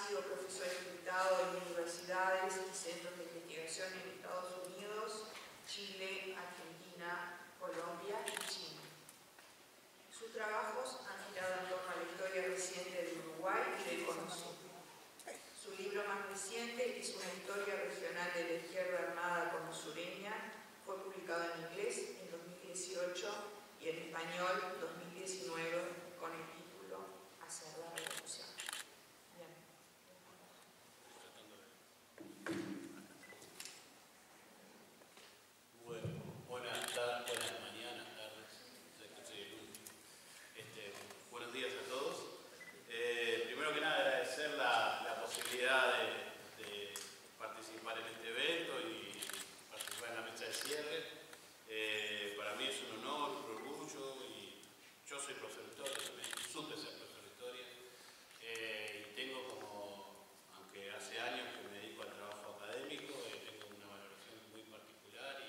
sido profesor invitado en universidades y centros de investigación en Estados Unidos, Chile, Argentina, Colombia y China. Sus trabajos han girado en torno a la historia reciente de Uruguay y del Cono Sur. Su libro más reciente es una historia regional de la izquierda armada cono-sureña. Fue publicado en inglés en 2018 y en español en 2019 con el título Hacer la revolución. Bien. Bueno, buenas mañanas, tardes. Buenos días a todos. Primero que nada agradecer la posibilidad de participar en este evento y participar en la mesa de cierre. Para mí es un honor, un orgullo, y yo soy profesor de historia, también supe ser profesor de historia, y tengo aunque hace años que me dedico al trabajo académico, tengo una valoración muy particular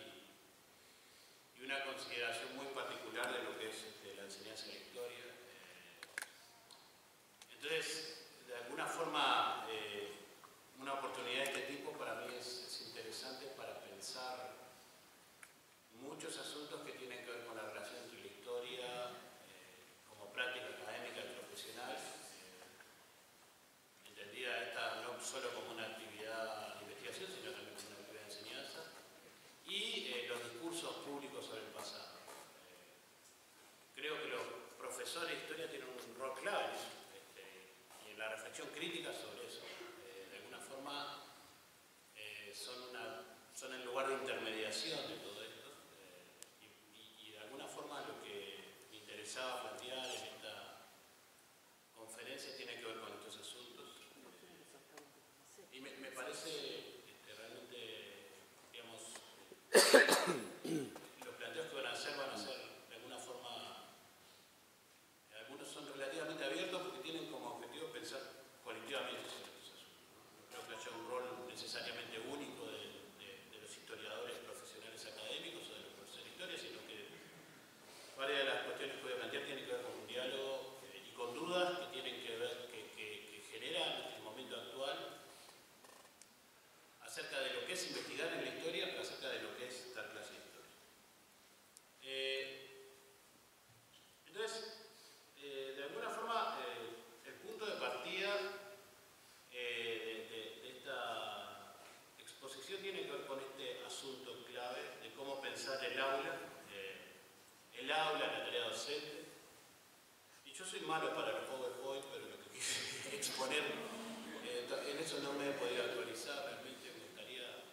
y una consideración muy particular de lo que es la enseñanza de la historia. Entonces, de alguna forma, una oportunidad de este tipo para mí es interesante para pensar muchos asuntos que tienen que ver con la relación entre la historia como práctica académica y profesional, entendida esta no solo como una actividad de investigación, sino también como una actividad de enseñanza, y los discursos públicos sobre el pasado. Creo que los profesores de historia tienen un rol clave en eso, y en la reflexión crítica sobre eso. De alguna forma son el lugar de intermediación de todo esto, y de alguna forma lo que me interesaba plantear en esta conferencia tiene que ver con estos asuntos. Y me parece realmente, digamos, los planteos que van a ser de alguna forma, algunos son relativamente abiertos porque tienen como objetivo pensar colectivamente sobre estos asuntos. No creo que haya un rol necesariamente único de los historiadores profesionales académicos o de los profesores de historia, sino que varias de las cuestiones que voy a plantear tienen que ver con un diálogo y con dudas que tienen que ver, que generan en el momento actual acerca de lo que es investigar en la historia, pero acerca de lo que es dar clase de historia. Entonces, de alguna forma, el punto de partida de esta exposición tiene que ver con este asunto clave de cómo pensar el aula, la tarea docente. Y yo soy malo para los PowerPoint, pero lo que quise exponer, en eso no me he podido actualizar. Realmente me gustaría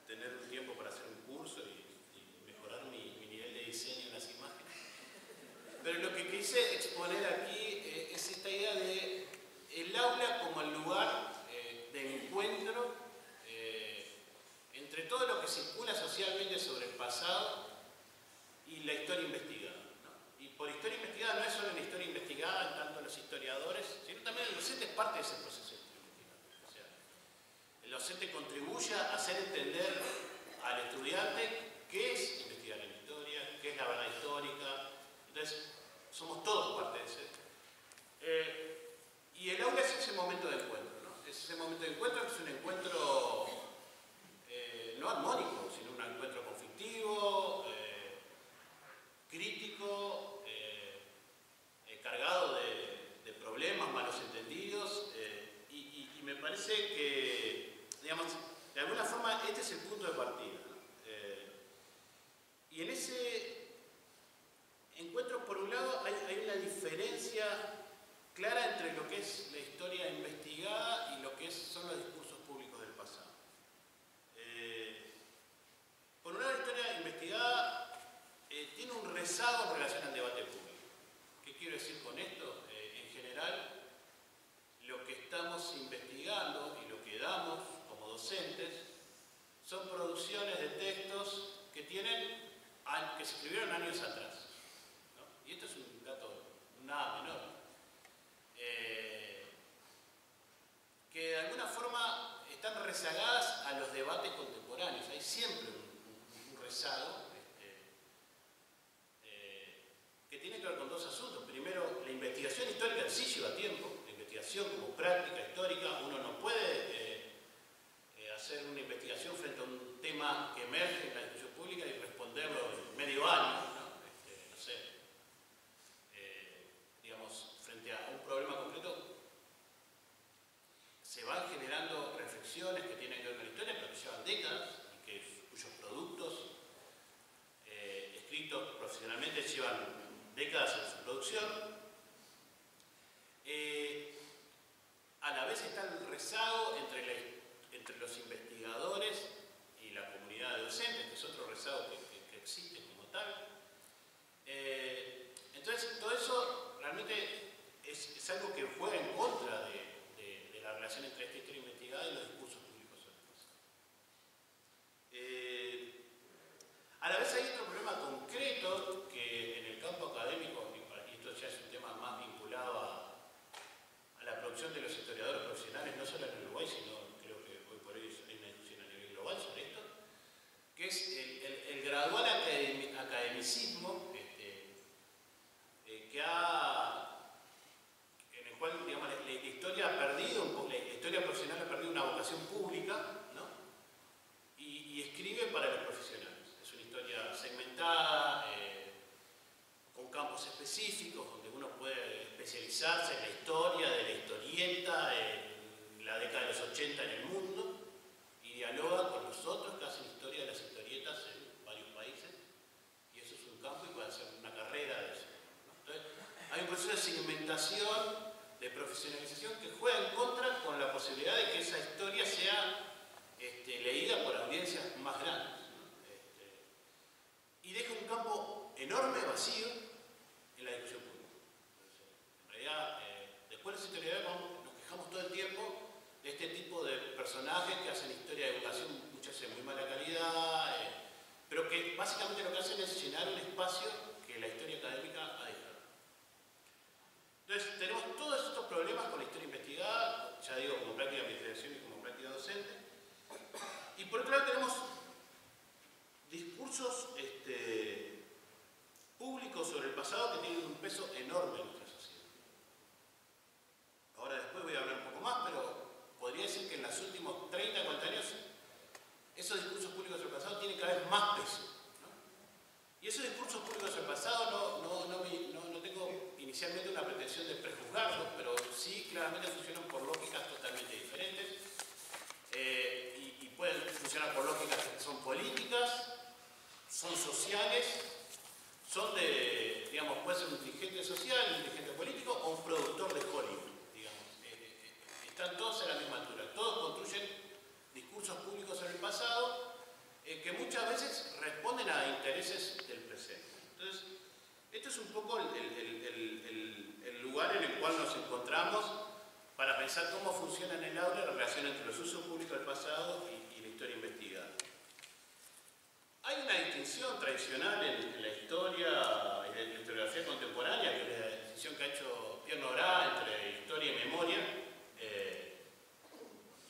tener un tiempo para hacer un curso y mejorar mi nivel de diseño en las imágenes. Pero lo que quise exponer aquí es esta idea de el aula como el lugar de encuentro entre todo lo que circula socialmente sobre el pasado y la historia investigada, ¿no? Y por historia investigada no es solo la historia investigada en tanto los historiadores, sino también el docente es parte de ese proceso de historia investigada. O sea, el docente contribuye a hacer entender al estudiante qué es investigar en historia, qué es la verdad histórica. Entonces, somos todos parte de ese. Y el aula es ese momento de encuentro, ¿no? Es ese momento de encuentro que es un encuentro no armónico, sino un encuentro conflictivo, crítico, cargado de problemas, malos entendidos, y me parece que, digamos, de alguna forma este es el punto de partida, ¿no? Y en ese encuentro, por un lado, hay una diferencia clara entre lo que es la historia investigada y lo que son los discursos públicos del pasado. Por un lado, la historia investigada tiene un rezago en relación al debate público. ¿Qué quiero decir con esto? En general, lo que estamos investigando y lo que damos como docentes son producciones de textos que se escribieron años atrás, ¿no? Y esto es un dato nada menor. Que de alguna forma están rezagadas a los debates contemporáneos. Hay siempre un rezago que tiene que ver con dos asuntos. Primero, la investigación histórica en sí lleva tiempo, la investigación como práctica histórica escritos profesionalmente llevan décadas en su producción. A la vez está el rezago entre los investigadores y la comunidad de docentes, que es otro rezago que existe como tal. Entonces, todo eso realmente es algo que juega en contra de la relación entre esta historia investigada y los discursos públicos sobre el pasado. A la vez hay otro problema concreto que en el campo académico, y esto ya es un tema más vinculado a la producción de los historiadores profesionales, no solo en Uruguay, sino creo que hoy por hoy hay una discusión a nivel global sobre esto, que es el gradual academicismo en el cual, digamos, la historia ha perdido un poco, la historia profesional ha perdido una vocación pública, ¿no? Y escribe para los profesionales. Es una historia segmentada, con campos específicos, donde uno puede especializarse en la historia de la historieta en la década de los 80 en el mundo, y dialoga con los otros que hacen historia de las historietas en varios países, y eso es un campo y puede hacer una carrera de eso, ¿no? Entonces, hay un proceso de segmentación, de profesionalización, que juega en contra con la posibilidad de que esa historia sea leída por audiencias más grandes, ¿no? Y deja un campo enorme vacío en la discusión pública. Entonces, en realidad, después los historiadores nos quejamos todo el tiempo de este tipo de personajes que hacen historia de educación muchas veces de muy mala calidad, pero que básicamente lo que hacen es llenar un espacio que la historia académica ha dejado. Entonces, tenemos todos estos problemas con la historia investigada, ya digo, como práctica de investigación y como práctica docente. Y por otro lado tenemos discursos públicos sobre el pasado que tienen un peso enorme en nuestra sociedad. Ahora después voy a hablar un poco más, pero podría decir que en los últimos 30, 40 años esos discursos públicos sobre el pasado tienen cada vez más peso, ¿no? Y esos discursos públicos sobre el pasado no tengo inicialmente una pretensión de prejuzgarlos, pero sí claramente funcionan por lógicas totalmente diferentes, y pueden funcionar por lógicas que son políticas, son sociales, son de, digamos, puede ser un dirigente social, un dirigente político o un productor de Hollywood, digamos. Están todos a la misma altura, todos construyen discursos públicos sobre el pasado que muchas veces responden a intereses del presente. Entonces, esto es un poco el lugar en el cual nos encontramos para pensar cómo funciona en el aula la relación entre los usos públicos del pasado y la historia investigada. Hay una distinción tradicional en la historia y en la historiografía contemporánea, que es la distinción que ha hecho Pierre Nora entre historia y memoria.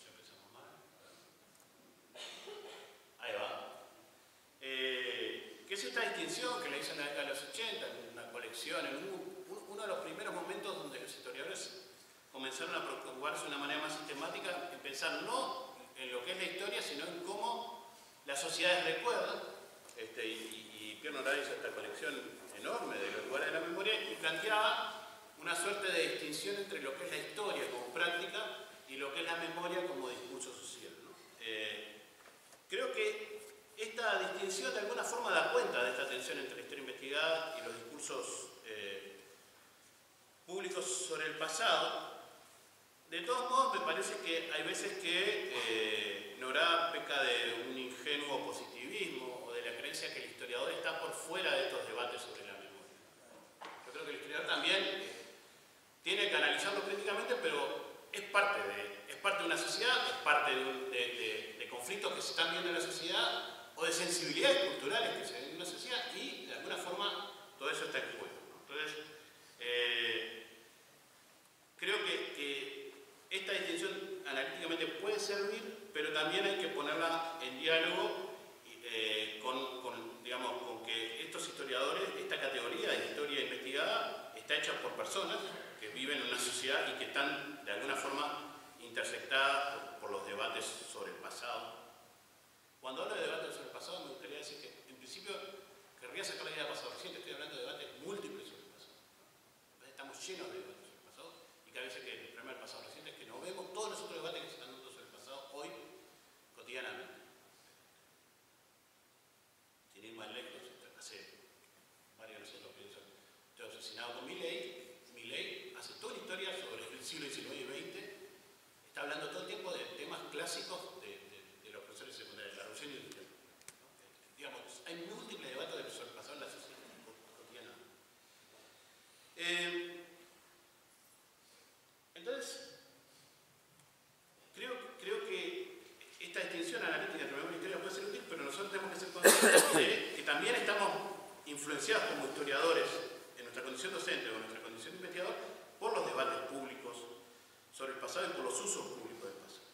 Ya empezamos mal. Ahí va. ¿Qué es esta distinción que le hizo en la década de los 80, en una colección, en uno de los primeros momentos donde los historiadores comenzaron a preocuparse de una manera más sistemática en pensar no en lo que es la historia, sino en cómo las sociedades recuerdan, y Pierre Nora hizo esta colección enorme de los lugares de la memoria y planteaba una suerte de distinción entre lo que es la historia como práctica y lo que es la memoria como discurso social, ¿no? Creo que esta distinción de alguna forma da cuenta de esta tensión entre la historia investigada y los discursos públicos sobre el pasado. De todos modos, me parece que hay veces que Nora peca de un ingenuo positivismo o de la creencia que el historiador está por fuera de estos debates sobre la memoria. Yo creo que el historiador también tiene que analizarlo críticamente, pero es parte de una sociedad, es parte de conflictos que se están viendo en la sociedad o de sensibilidades culturales que se ven en una sociedad, y de alguna forma todo eso está en juego, ¿no? Entonces, creo que esta distinción analíticamente puede servir, pero también hay que ponerla en diálogo con que estos historiadores, esta categoría de historia investigada, está hecha por personas que viven en una sociedad y que están de alguna forma intersectadas por los debates sobre el pasado. Cuando hablo de debates sobre el pasado, me gustaría decir que, en principio, querría sacar la idea del pasado reciente. Estoy hablando de debates múltiples sobre el pasado. Entonces, estamos llenos de debates sobre el pasado, y que a veces que el problema del pasado reciente es que no vemos todos los otros debates que se están dando sobre el pasado hoy, cotidianamente. Sin ir más lejos, hace Senado con Milei hace toda una historia sobre el siglo XIX y XX, está hablando todo el tiempo de temas clásicos de los profesores secundarios, la revolución industrial. Digamos, hay múltiples debates de sobre el pasado en la sociedad cotidiana. Entonces, creo que esta distinción analítica entre memoria y historia puede ser útil, pero nosotros tenemos que ser conscientes de que también estamos influenciados como historiadores en nuestra condición docente o en nuestra condición de investigador por los debates públicos sobre el pasado y por los usos públicos del pasado.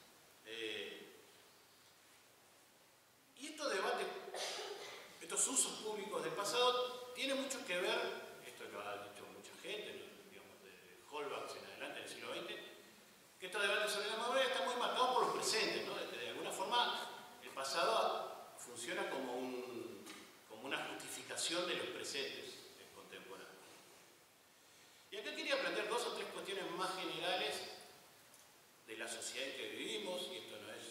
Y estos debates, estos usos públicos del pasado, tienen mucho que ver, esto lo ha dicho mucha gente, digamos, de Holbach en adelante, en el siglo XX, que estos debates sobre la memoria están muy marcados por los presentes, ¿no? De alguna forma, el pasado funciona como una justificación de los presentes contemporáneos. Y acá quería plantear dos o tres cuestiones más generales de la sociedad en que vivimos, y esto no es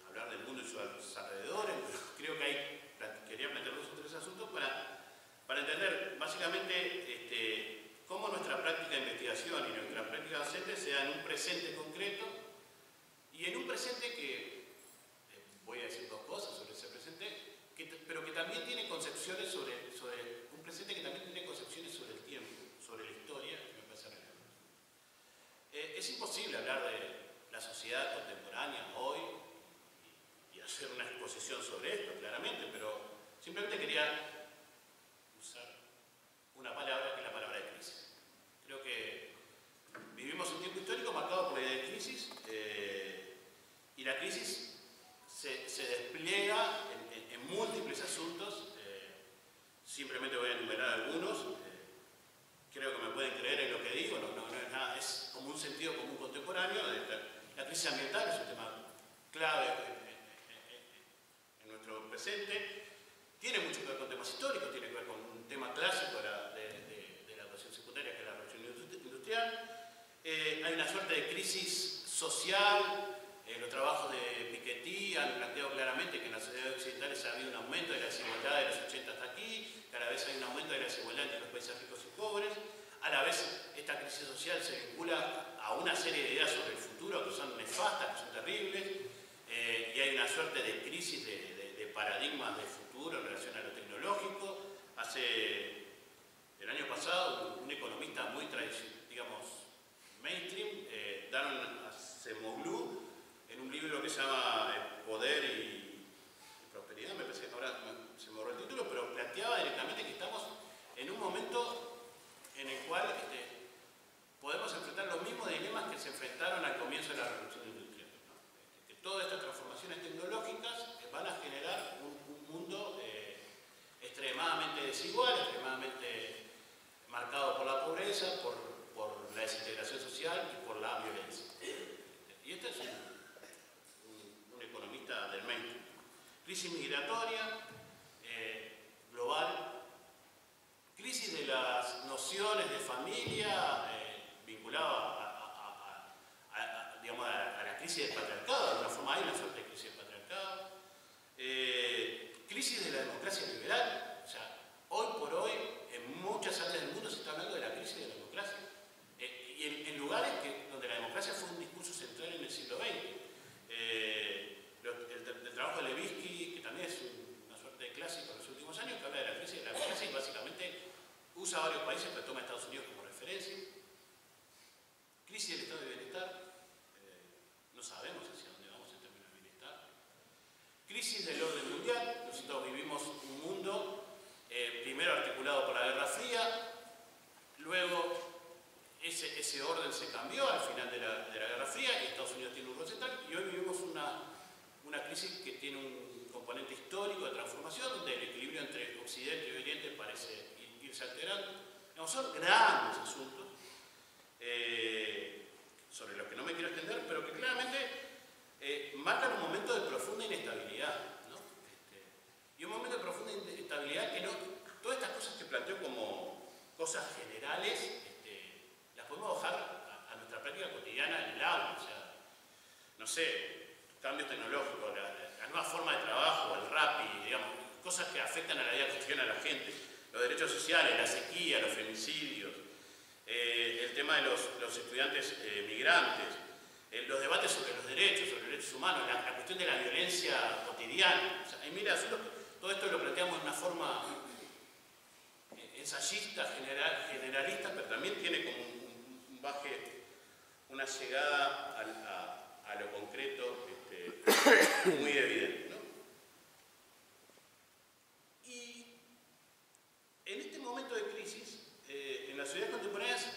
hablar del mundo y sus alrededores, pero creo que quería plantear dos o tres asuntos para entender básicamente cómo nuestra práctica de investigación y nuestra práctica docente se da en un presente concreto y en un presente que, voy a decir dos cosas sobre ese presente, pero que también tiene concepciones sobre un presente que también tiene concepciones sobre el tiempo, sobre la historia, que me parece relevante. Es imposible hablar de la sociedad contemporánea hoy y hacer una exposición sobre esto, claramente, pero simplemente quería usar una palabra que es la palabra de crisis. Creo que vivimos un tiempo histórico marcado por la idea de crisis y la crisis se despliega en múltiples asuntos. Simplemente voy a enumerar algunos. Creo que me pueden creer en lo que digo, no es nada, es como un sentido común contemporáneo. La crisis ambiental es un tema clave en nuestro presente. Tiene mucho que ver con temas históricos, tiene que ver con un tema clásico de la educación secundaria, que es la revolución industrial. Hay una suerte de crisis social. Los trabajos de Piketty han planteado claramente que en las sociedades occidentales ha habido un aumento de la desigualdad de los 80 hasta aquí, cada vez hay un aumento de la desigualdad entre los países ricos y pobres. A la vez, esta crisis social se vincula a una serie de ideas sobre el futuro que son nefastas, que son terribles, y hay una suerte de crisis de paradigmas de futuro en relación a lo tecnológico. El año pasado, un economista muy tradicional, digamos, mainstream, Daron Acemoglu, en un libro que se llama Poder y Prosperidad, me parece que ahora se me borró el título, pero planteaba directamente que estamos en un momento en el cual podemos enfrentar los mismos dilemas que se enfrentaron al comienzo de la revolución industrial, ¿no? Que todas estas transformaciones tecnológicas van a generar un mundo extremadamente desigual, extremadamente marcado por la pobreza, por la desintegración social y por la violencia. Y este es un economista del mainstream. Crisis migratoria global, crisis de las nociones de familia vinculada digamos, a la crisis del patriarcado. De alguna forma hay una suerte de crisis del patriarcado. Crisis de la democracia liberal. O sea, hoy por hoy, en muchas áreas del mundo se está hablando de la crisis de la democracia. Y en lugares donde la democracia fue un discurso central en el siglo XX. El trabajo de Levitsky, que también es una suerte de clásico en los últimos años, que habla de la crisis de la democracia y básicamente usa varios países, pero toma a Estados Unidos como referencia. Crisis del estado de bienestar. No sabemos hacia dónde vamos en términos de bienestar. Crisis del orden mundial. Nosotros vivimos un mundo primero articulado por la Guerra Fría, luego ese orden se cambió al final de la Guerra Fría y Estados Unidos tiene un rol central, y hoy vivimos una crisis que tiene un componente histórico de transformación, donde el equilibrio entre Occidente y Oriente parece irse alterando. No, son grandes asuntos sobre los que no me quiero extender, pero que claramente marcan un momento de profunda inestabilidad, ¿no? Y un momento de profunda inestabilidad que no, todas estas cosas que planteo como cosas generales, las podemos bajar a nuestra práctica cotidiana en el aula. O sea, no sé, cambios tecnológicos, la nueva forma de trabajo, el Rappi, digamos, cosas que afectan a la vida cotidiana de la gente. los derechos sociales, la sequía, los femicidios, el tema de los estudiantes migrantes, los debates sobre los derechos humanos, la cuestión de la violencia cotidiana. O sea, hay miles de asuntos, todo esto lo planteamos de una forma ensayista, generalista, pero también tiene como un baje, una llegada a lo concreto muy evidente, ¿no? Y en este momento de crisis, en las sociedades contemporáneas,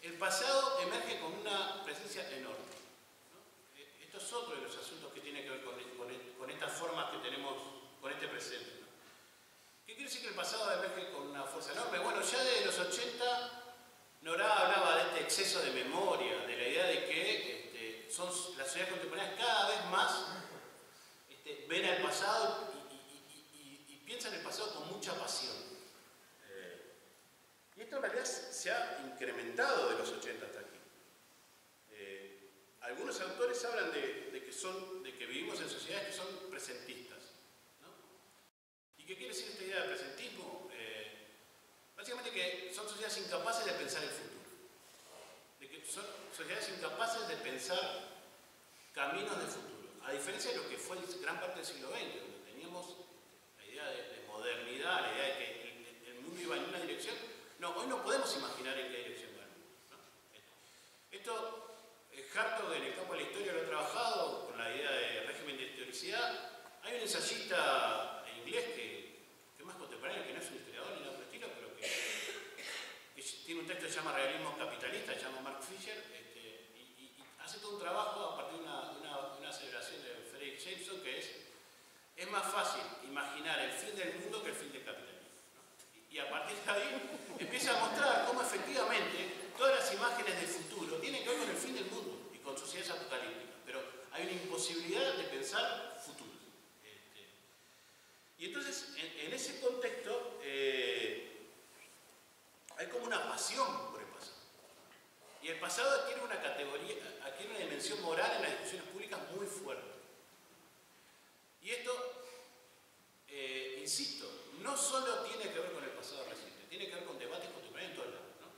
el pasado emerge con una presencia enorme, ¿no? Esto es otro de los asuntos que tiene que ver con estas formas que tenemos, con este presente, ¿no? ¿Qué quiere decir que el pasado emerge con una fuerza enorme? Bueno, ya desde los 80, Nora hablaba de este exceso de memoria, de la idea de que las sociedades contemporáneas cada vez más ven al pasado y piensan el pasado con mucha pasión. Y esto en realidad se ha incrementado de los 80 hasta aquí. Algunos autores hablan de que vivimos en sociedades que son presentistas, ¿no? ¿Y qué quiere decir esta idea de presentismo? Básicamente que son sociedades incapaces de pensar el futuro. De que son sociedades incapaces de pensar caminos de futuro. A diferencia de lo que fue gran parte del siglo XX, donde teníamos la idea de modernidad, la idea de que el mundo iba en una dirección. No, hoy no podemos imaginar en qué dirección va el mundo, ¿no? Esto, Hartog en el campo de la historia lo ha trabajado con la idea de régimen de historicidad. Hay un ensayista inglés que es más contemporáneo, que no es un historiador ni nada por el estilo, pero que tiene un texto que se llama Realismo Capitalista, se llama Mark Fisher, y hace todo un trabajo a partir de una aseveración de Frederick Jameson, que es más fácil imaginar el fin del mundo que el fin del capitalismo, ¿no? Y a partir de ahí empieza a mostrar cómo efectivamente todas las imágenes del futuro tienen que ver con el fin del mundo y con sociedades apocalípticas, pero hay una imposibilidad de pensar futuro. Y entonces, en ese contexto, hay como una pasión por el pasado. Y el pasado adquiere una categoría, adquiere una dimensión moral en las discusiones públicas muy fuerte. Y esto, insisto, no solo tiene que ver con el pasado reciente, tiene que ver con debates contemporáneos en todos lados, ¿no?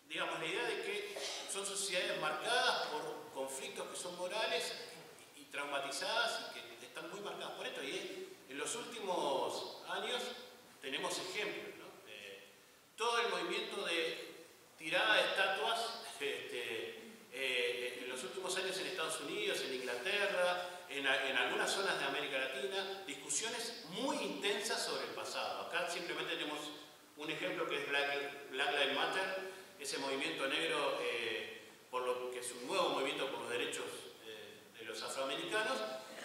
Digamos, la idea de que son sociedades marcadas por conflictos que son morales y traumatizadas y que están muy marcadas por esto. Y en los últimos años tenemos ejemplos, ¿no? Todo el movimiento de tirada de estatuas en los últimos años en Estados Unidos, en Inglaterra, en algunas zonas de América Latina, discusiones muy intensas sobre el pasado. Acá simplemente tenemos un ejemplo que es Black Lives Matter, ese movimiento negro, por lo que es un nuevo movimiento por los derechos de los afroamericanos,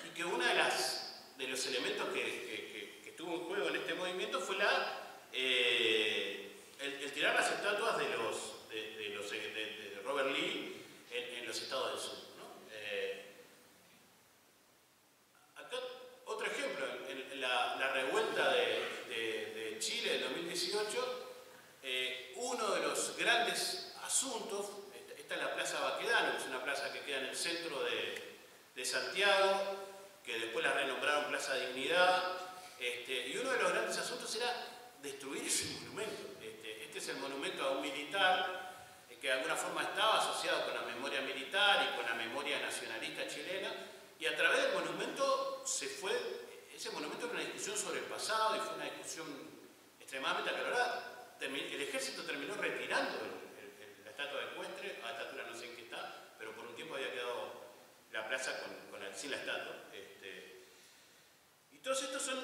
y que uno de los elementos que estuvo en juego en este movimiento fue el tirar las estatuas de Robert Lee en los estados del sur, ¿no? Acá otro ejemplo, en la revuelta de Chile del 2018, uno de los grandes asuntos, esta es la Plaza Baquedano, que es una plaza que queda en el centro de Santiago, que después la renombraron Plaza Dignidad, y uno de los grandes asuntos era destruir ese monumento. Este es el monumento a un militar que de alguna forma estaba asociado con la memoria militar y con la memoria nacionalista chilena, y a través del monumento ese monumento era una discusión sobre el pasado y fue una discusión extremadamente acalorada. El ejército terminó retirando la estatua ecuestre, a esta altura no sé en qué está, pero por un tiempo había quedado la plaza sin la estatua. Y todos estos son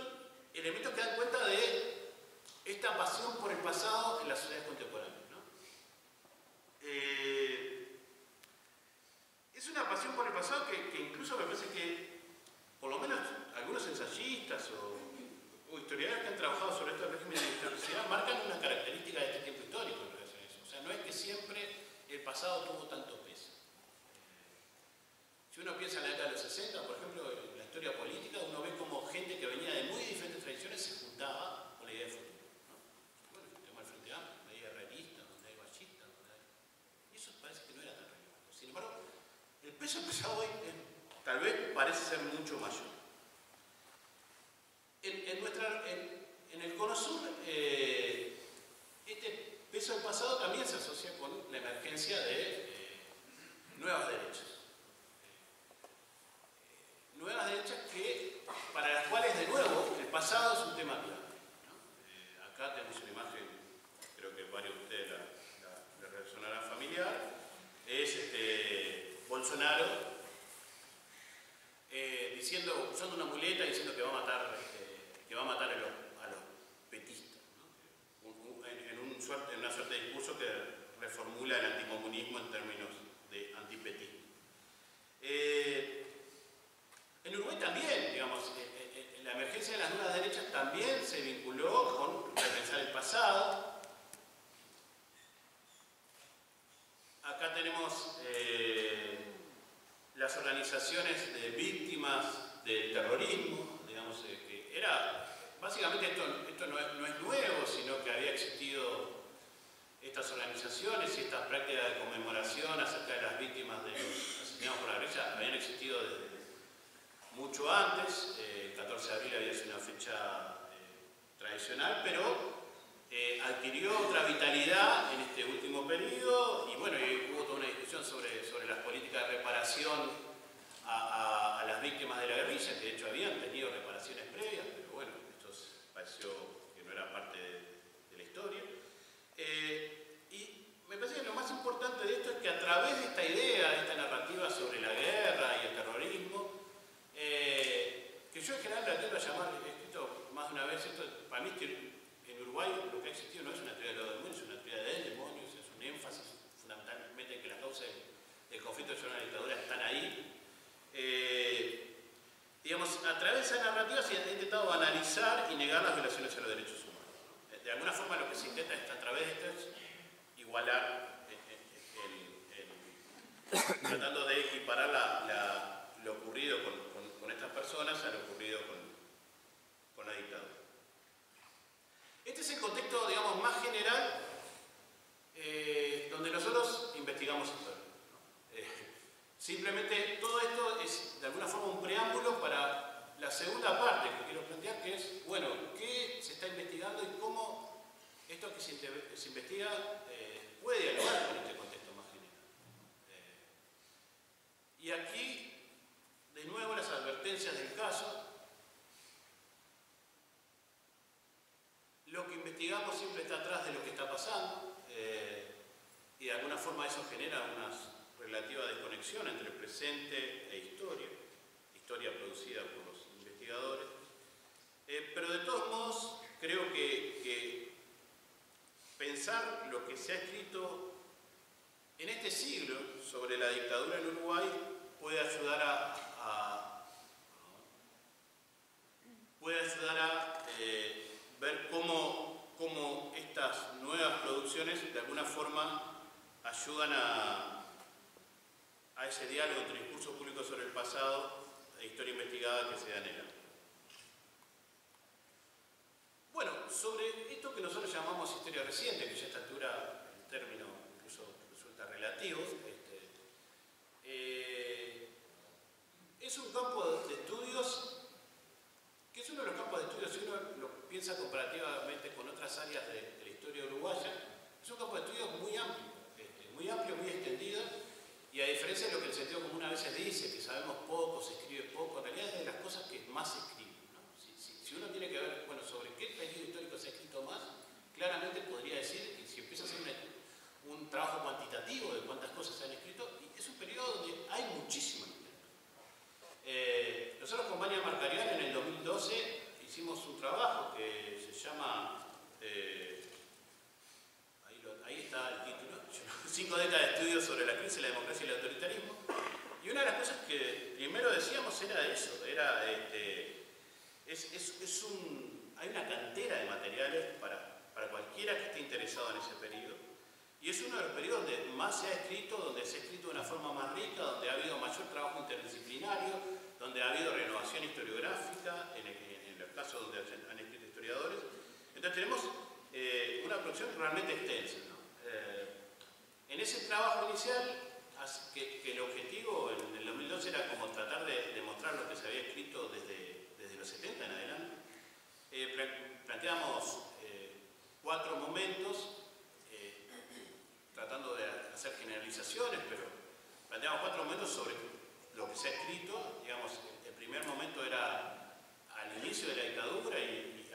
elementos que dan cuenta de esta pasión por el pasado en las sociedades contemporáneas, ¿no? Es una pasión por el pasado que incluso me parece que, por lo menos algunos ensayistas o historiadores que han trabajado sobre estos regímenes de historicidad marcan una característica de este tiempo histórico en relación a eso. O sea, no es que siempre el pasado tuvo tanto peso. Si uno piensa en la década de los 60, por ejemplo, en la historia política, uno ve como gente que venía de muy diferentes tradiciones se juntaba con la idea de futuro, ¿no? Bueno, el tema del Frente Amplio, donde hay herreristas, donde hay ballistas, y eso parece que no era tan relevante. Sin embargo, el peso del pasado hoy tal vez parece ser mucho mayor. Sur, este peso del pasado también se asocia con la emergencia de nuevas derechas. Nuevas derechas para las cuales, de nuevo, el pasado es un tema clave, ¿no? Acá tenemos una imagen, creo que varios de ustedes la resonará familiar, es Bolsonaro usando una muleta diciendo que va a matar, a los petistas, ¿no? En una suerte de discurso que reformula el anticomunismo en términos de antipetismo. En Uruguay también, digamos, la emergencia de las nuevas derechas también se vinculó con repensar el pasado. Acá tenemos las organizaciones de víctimas del terrorismo, digamos, que era, básicamente esto no es nuevo, sino que había existido estas organizaciones y estas prácticas de conmemoración acerca de las víctimas de los asesinados por la guerrilla habían existido desde mucho antes. El 14 de abril había sido una fecha tradicional, pero adquirió otra vitalidad en este último periodo y bueno, hubo toda una discusión sobre las políticas de reparación a las víctimas de la guerrilla, que de hecho habían tenido reparaciones previas, pero bueno, esto pareció que no era parte de la historia. Y me parece que lo más importante de esto es que a través de esta idea, de esta narrativa sobre la guerra y el terrorismo, que yo en general la quiero llamar, he escrito más de una vez, esto para mí en Uruguay lo que ha existido no es una teoría de los demonios, es una teoría del demonio, es un énfasis fundamentalmente en que las causas del conflicto de la dictadura están ahí. Digamos, a través de esa narrativa se ha intentado banalizar y negar las violaciones a los derechos humanos, ¿no? De alguna forma lo que se intenta es, a través de esto, es igualar, tratando de equiparar lo ocurrido con estas personas a lo ocurrido con la dictadura. Este es el contexto, digamos, más general donde nosotros investigamos historia, ¿no? Simplemente todo esto es de alguna forma un preámbulo para la segunda parte que quiero plantear, que es, bueno, ¿qué se está investigando y cómo esto que se investiga puede dialogar con este contexto más general? Y aquí, de nuevo, las advertencias del caso. Lo que investigamos siempre está atrás de lo que está pasando y de alguna forma eso genera una relativa desconexión entre presente e historia producida por los investigadores. Pero de todos modos, creo que pensar lo que se ha escrito en este siglo sobre la dictadura en Uruguay puede ayudar a ver cómo estas nuevas producciones de alguna forma ayudan a ese diálogo entre discurso público sobre el pasado e historia investigada que se da en el año. Bueno, sobre esto que nosotros llamamos historia reciente, que ya a esta altura el término incluso resulta relativo, es un campo de estudios que es uno de los campos de estudios, si uno lo piensa comparativamente con otras áreas de la historia uruguaya, es un campo de estudios muy amplio, muy extendido, y a diferencia de lo que el sentido común a veces dice, que sabemos poco, se escribe poco, en realidad es de las cosas que más se escriben, ¿no? Si uno tiene que ver, bueno, sobre qué periodo histórico se ha escrito más, claramente podría decir que si empieza a hacer un trabajo cuantitativo de cuántas cosas se han escrito, es un periodo donde hay muchísima literatura. Nosotros con Vania Marcarian en el 2012 hicimos un trabajo que se llama, ahí está el título, 5 décadas de estudios sobre la crisis, la democracia y el autoritarismo. Y una de las cosas que primero decíamos era eso, hay una cantera de materiales para cualquiera que esté interesado en ese periodo. Y es uno de los periodos donde más se ha escrito, donde se ha escrito de una forma más rica, donde ha habido mayor trabajo interdisciplinario, donde ha habido renovación historiográfica, en los casos donde han escrito historiadores. Entonces tenemos una producción realmente extensa, ¿no? En ese trabajo inicial, que el objetivo en el 2012 era como tratar de demostrar lo que se había escrito desde los 70 en adelante, planteamos planteamos 4 momentos sobre lo que se ha escrito. Digamos, el primer momento era al inicio de la dictadura y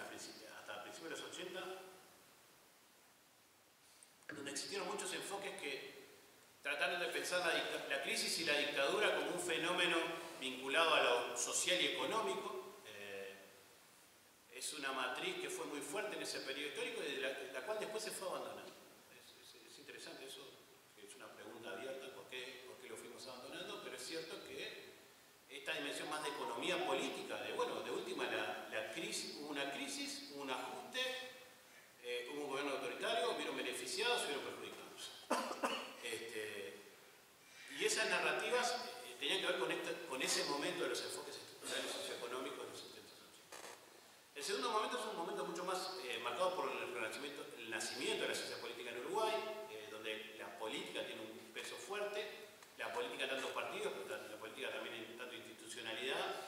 hasta principios de los 80, donde existieron muchos enfoques que trataron de pensar la crisis y la dictadura como un fenómeno vinculado a lo social y económico. Es una matriz que fue muy fuerte en ese periodo histórico y de la cual después se fue abandonando. Es interesante eso, es una pregunta abierta, ¿por qué lo fuimos abandonando? Pero es cierto que esta dimensión más de economía política, de última la crisis, hubo una crisis, hubo un ajuste, hubo un gobierno autoritario, hubieron beneficiados, hubieron perjudicados. Y esas narrativas tenían que ver con ese momento de los enfoques estructurales socioeconómicos de los 70 y 80. El segundo momento es un momento mucho más marcado por el nacimiento de la ciencia política en Uruguay, donde la política tiene un peso fuerte, la política en tantos partidos, pero la política también en tanto institucionalidad,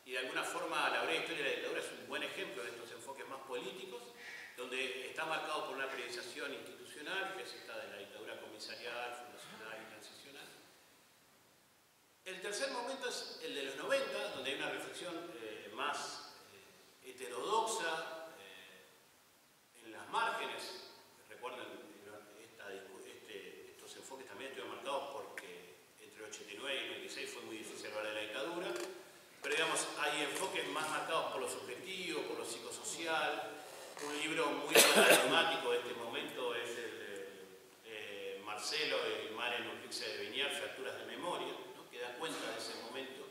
y de alguna forma la breve historia de la dictadura es un buen ejemplo de estos enfoques más políticos, donde está marcado por una periodización institucional, que es esta de la dictadura comisarial, fundacional y transicional. El tercer momento es el de los 90, donde hay una reflexión más heterodoxa en las márgenes. Recuerden, estos enfoques también estuvieron marcados porque entre el 89 y el 96 fue muy difícil hablar de la dictadura, pero digamos, hay enfoques más marcados por lo subjetivo, por lo psicosocial. Un libro muy paradigmático de este momento es el de Marcelo y Maren Urquiza de Viñar, Fracturas de Memoria, ¿no? Que da cuenta de ese momento,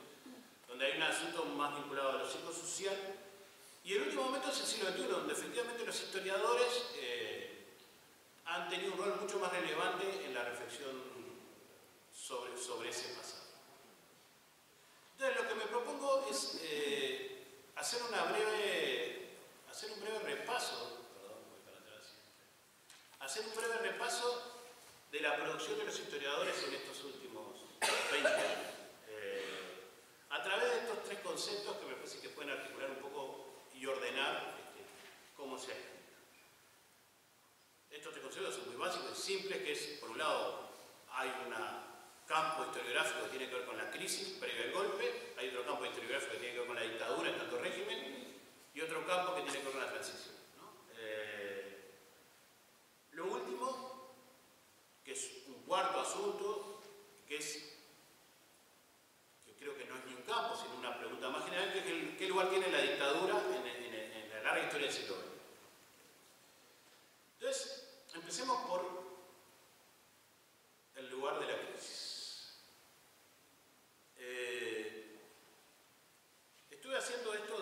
donde hay un asunto más vinculado a lo psicosocial. Y el último momento es el siglo XXI, donde efectivamente los historiadores han tenido un rol mucho más relevante en la reflexión sobre ese pasado. Entonces, lo que me propongo es hacer un breve repaso, de la producción de los historiadores en estos últimos 20 años. A través de estos 3 conceptos que me parece que pueden articular un poco y ordenar cómo se ha escrito. Estos 3 conceptos son muy básicos y simples, que es, por un lado, hay un campo historiográfico que tiene que ver con la crisis previa al golpe, hay otro campo historiográfico que tiene que ver con la dictadura en tanto régimen, y otro campo que tiene que ver con la transición, ¿no? Lo último, que es un cuarto asunto, que creo que no es ni un campo, sino una pregunta más general, que es qué lugar tiene la dictadura en la larga historia del siglo XX. Entonces, empecemos por el lugar de la crisis. Estuve haciendo esto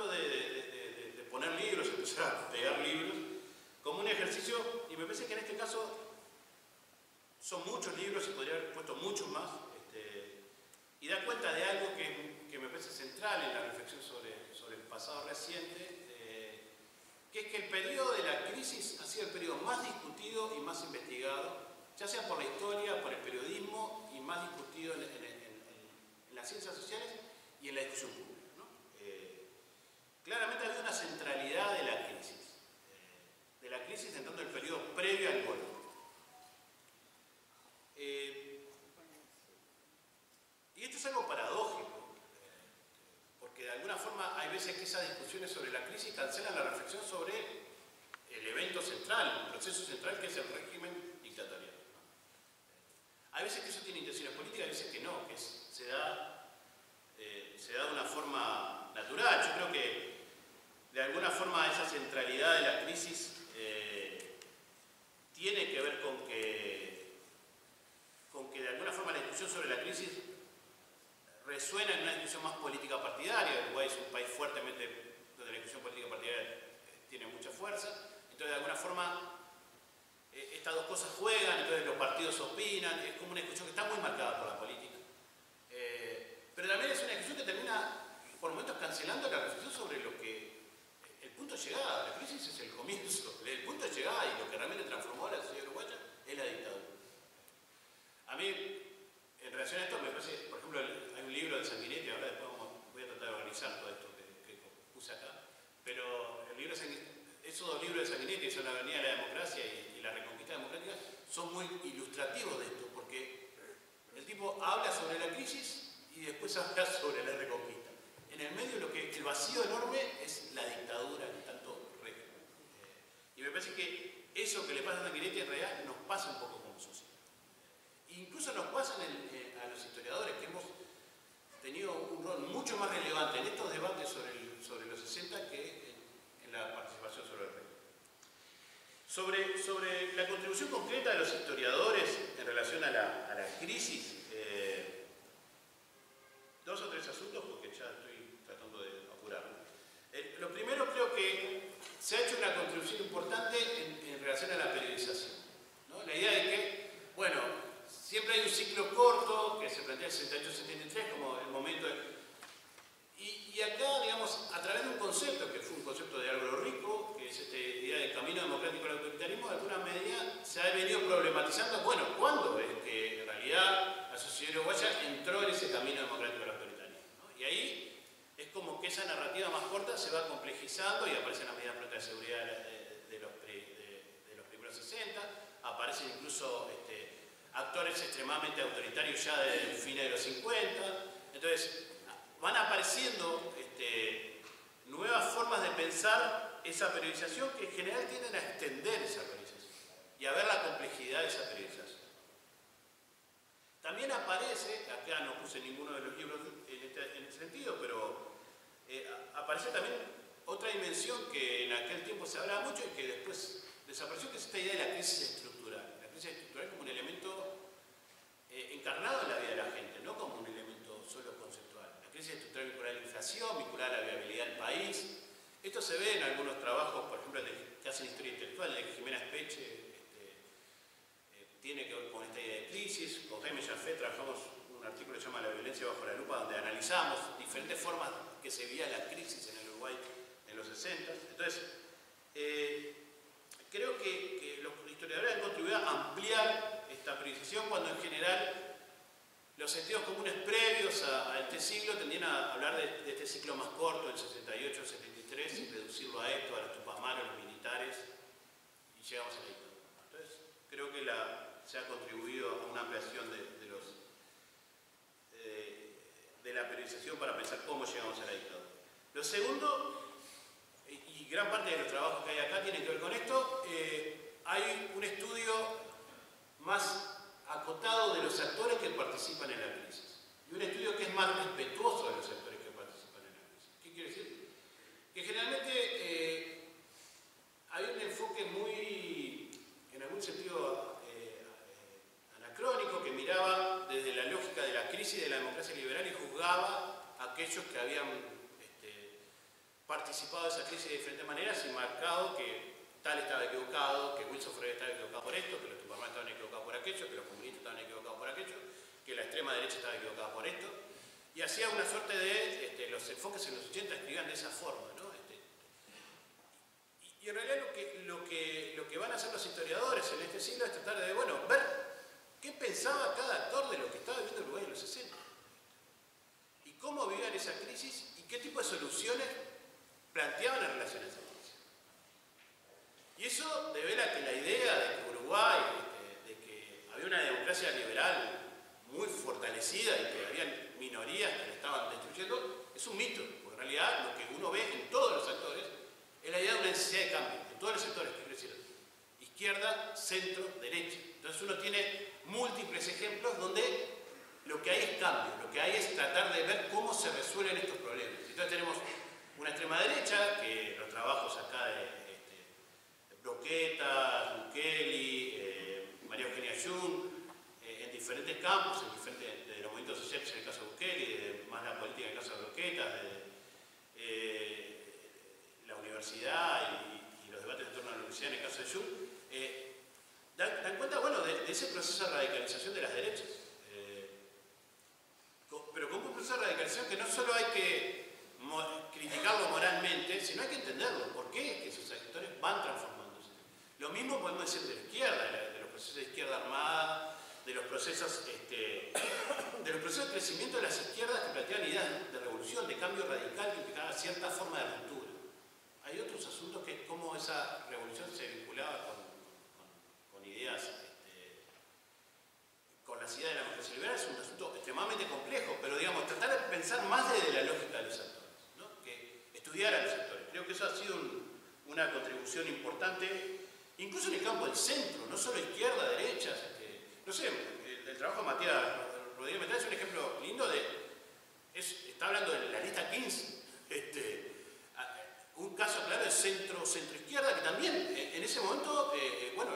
de poner libros, empezar a pegar libros, como un ejercicio, y me parece que en este caso son muchos libros y podría haber puesto muchos más, y da cuenta de algo que me parece central en la reflexión sobre el pasado reciente, que es que el periodo de la crisis ha sido el periodo más discutido y más investigado, ya sea por la historia, por el periodismo, y más discutido en las ciencias sociales y en la discusión pública, ¿no? Claramente había una centralidad de la crisis en tanto el periodo previo al golpe. Y esto es algo paradójico, porque de alguna forma hay veces que esas discusiones sobre la crisis cancelan la reflexión sobre el evento central, el proceso central que es el régimen dictatorial. Hay veces que eso tiene intenciones políticas, hay veces que no, que se da de una forma natural. Yo creo que de alguna forma esa centralidad de la crisis tiene que ver con que de alguna forma la discusión sobre la crisis resuena en una discusión más política partidaria. Uruguay es un país fuertemente donde la discusión política partidaria tiene mucha fuerza, entonces de alguna forma estas dos cosas juegan, entonces los partidos opinan, es como una discusión que está muy marcada por la política. Pero también es una discusión que termina por momentos cancelando la reflexión sobre lo que el punto de llegada. La crisis es el comienzo, el punto de llegada y lo que realmente transformó a la sociedad uruguaya es la dictadura. A mí, en relación a esto, me parece, por ejemplo, hay un libro de Sanguinetti, ahora después voy a tratar de organizar todo esto que puse acá, pero el libro de esos dos libros de Sanguinetti, que son La Avenida de la Democracia y La Reconquista Democrática, son muy ilustrativos de esto, porque el tipo habla sobre la crisis y después habla sobre la reconquista. En el medio el vacío enorme es la dictadura en tanto régimen. Y me parece que eso que le pasa a Sanguinetti en realidad nos pasa un poco como sociedad. Incluso nos pasa a los historiadores, que hemos tenido un rol mucho más relevante en estos debates sobre los 60 que en la participación sobre el régimen. Sobre la contribución concreta de los historiadores en relación a la crisis, dos o tres asuntos, porque ya estoy tratando de apurarme. Lo primero, creo que se ha hecho una contribución importante en relación a la periodización, ¿no? La idea de que, bueno, siempre hay un ciclo corto que se plantea en 68-73 como el momento y acá, digamos, a través de un concepto que fue un concepto de Álvaro Rico, que es esta idea del camino democrático al autoritarismo, de alguna medida se ha venido problematizando, bueno, ¿cuándo es que en realidad la sociedad uruguaya entró en ese camino democrático al autoritarismo, ¿no? Y ahí es como que esa narrativa más corta se va complejizando y aparecen las medidas propias de seguridad de los primeros 60, aparecen incluso actores extremadamente autoritarios ya desde el fin de los 50, entonces van apareciendo nuevas formas de pensar esa periodización que en general tienden a extender esa periodización y a ver la complejidad de esa periodización. También aparece, acá no puse ninguno de los libros en ese sentido, pero aparece también otra dimensión que en aquel tiempo se hablaba mucho y que después desapareció, que es esta idea de la crisis estructural. La crisis estructural como un elemento encarnado en la vida de la gente, no como un elemento solo conceptual. La crisis estructural vinculada a la inflación, vinculada a la viabilidad del país. Esto se ve en algunos trabajos, por ejemplo, que hacen historia intelectual, el de Jimena Espeche, tiene que ver con esta idea de crisis. Con Jaime Jaffé trabajamos un artículo que se llama La violencia bajo la lupa, donde analizamos diferentes formas que se veía la crisis en el Uruguay en los 60. Entonces, creo que los historiadores han contribuido a ampliar esta periodización cuando en general los sentidos comunes previos a este siglo tendían a hablar de este ciclo más corto, del 68-73, y reducirlo a esto, a los Tupamaros, a los militares, y llegamos a la dictadura. Entonces, creo que se ha contribuido a una ampliación de la periodización para pensar cómo llegamos a la dictadura. Lo segundo, y gran parte de los trabajos que hay acá tienen que ver con esto, hay un estudio más acotado de los actores que participan en la crisis. Y un estudio que es más respetuoso de los actores que participan en la crisis. ¿Qué quiere decir? Que generalmente hay un enfoque muy, en algún sentido, anacrónico, que miraba desde la lógica de la crisis de la democracia liberal y juzgaba a aquellos que habían participado de esa crisis de diferentes maneras y marcado que tal estaba equivocado, que Wilson Freire estaba equivocado por esto, que los Tupamaros estaban equivocados por aquello, que los comunistas estaban equivocados por aquello, que la extrema derecha estaba equivocada por esto, y hacía una suerte de, los enfoques en los 80 escribían de esa forma, ¿no? Y en realidad lo que van a hacer los historiadores en este siglo es tratar de, bueno, ver qué pensaba cada actor de lo que estaba viviendo Uruguay en los 60, y cómo vivían esa crisis, y qué tipo de soluciones planteaban en relación a esa crisis. Y eso devela que la idea de que Uruguay, de que había una democracia liberal muy fortalecida y que había minorías que la estaban destruyendo, es un mito, porque en realidad lo que uno ve en todos los actores es la idea de una necesidad de cambio, en todos los sectores, que quiero decir, izquierda, centro, derecha. Entonces uno tiene múltiples ejemplos donde lo que hay es cambio, lo que hay es tratar de ver cómo se resuelven estos problemas. Entonces tenemos una extrema derecha, que los trabajos acá de Broqueta, Bukele, María Eugenia Jung, en diferentes campos, en diferentes de los movimientos sociales en el caso de Bukele, más la política en el caso de Broqueta, la universidad y los debates en torno a la universidad en el caso de Jung, dan cuenta, bueno, de ese proceso de radicalización de las derechas. Pero como un proceso de radicalización que no solo hay que criticarlo moralmente, sino hay que entenderlo. ¿Por qué es que esos sectores van transformándose? Lo mismo podemos decir de la izquierda, de los procesos de izquierda armada, de los procesos de crecimiento de las izquierdas que plantean ideas de revolución, de cambio radical que implicaban cierta forma de ruptura. Hay hay otros asuntos que es cómo esa revolución se vinculaba con ideas, con las ideas de la democracia liberal. Es un asunto extremadamente complejo, pero digamos, tratar de pensar más desde la lógica de los actores, ¿no? Que estudiar a los actores. Creo que eso ha sido una contribución importante, incluso en el campo del centro, no solo izquierda, derecha, no sé, el trabajo de Matías Rodríguez Metal es un ejemplo lindo está hablando de la lista 15, un caso claro de centro-izquierda, que también en ese momento, bueno,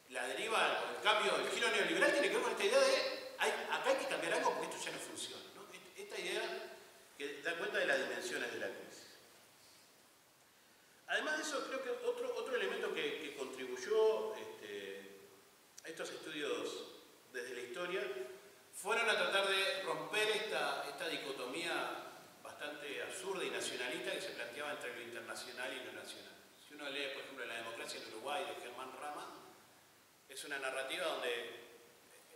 la deriva, el cambio, el giro neoliberal tiene que ver con esta idea de acá hay que cambiar algo porque esto ya no funciona, ¿no? Esta idea que da cuenta de las dimensiones de la crisis. Además de eso, creo que otro elemento que contribuyó a estos estudios desde la historia fueron a tratar de romper esta dicotomía bastante absurda y nacionalista que se planteaba entre lo internacional y lo nacional. Si uno lee, por ejemplo, La democracia en Uruguay de Germán Rama, es una narrativa donde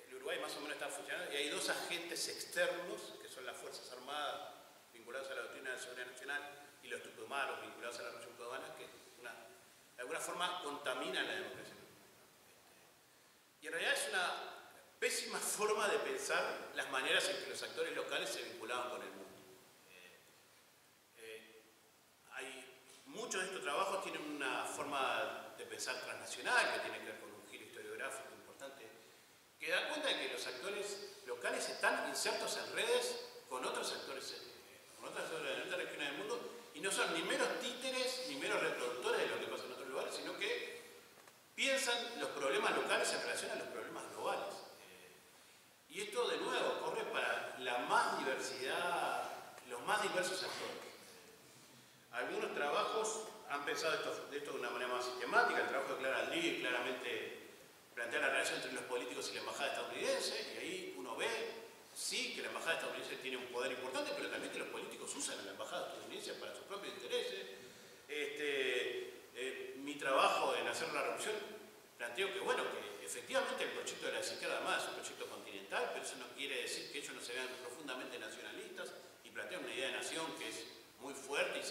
el Uruguay más o menos está funcionando y hay dos agentes externos, que son las Fuerzas Armadas vinculadas a la doctrina de seguridad nacional y los tucumanos vinculados a la región cubana, que de alguna forma contaminan la democracia. Y en realidad es una pésima forma de pensar las maneras en que los actores locales se vinculaban con el mundo. Muchos de estos trabajos tienen una forma de pensar transnacional que tiene que ver con un giro historiográfico importante, que da cuenta de que los actores locales están insertos en redes con otros actores de otras regiones del mundo y no son ni meros títeres ni meros reproductores de lo que pasa en otros lugares, sino que piensan los problemas locales en relación a los problemas globales. Y esto, de nuevo, corre para la más diversidad, los más diversos actores. Algunos trabajos han pensado esto de una manera más sistemática. El trabajo de Clara Aldrich claramente plantea la relación entre los políticos y la embajada estadounidense, y ahí uno ve, sí, que la embajada estadounidense tiene un poder importante, pero también que los políticos usan a la embajada estadounidense para sus propios intereses. Mi trabajo en hacer la revolución planteo que, bueno, que efectivamente el proyecto de la izquierda además es un proyecto continental, pero eso no quiere decir que ellos no se vean profundamente nacionalistas y plantean una idea de nación que es muy fuerte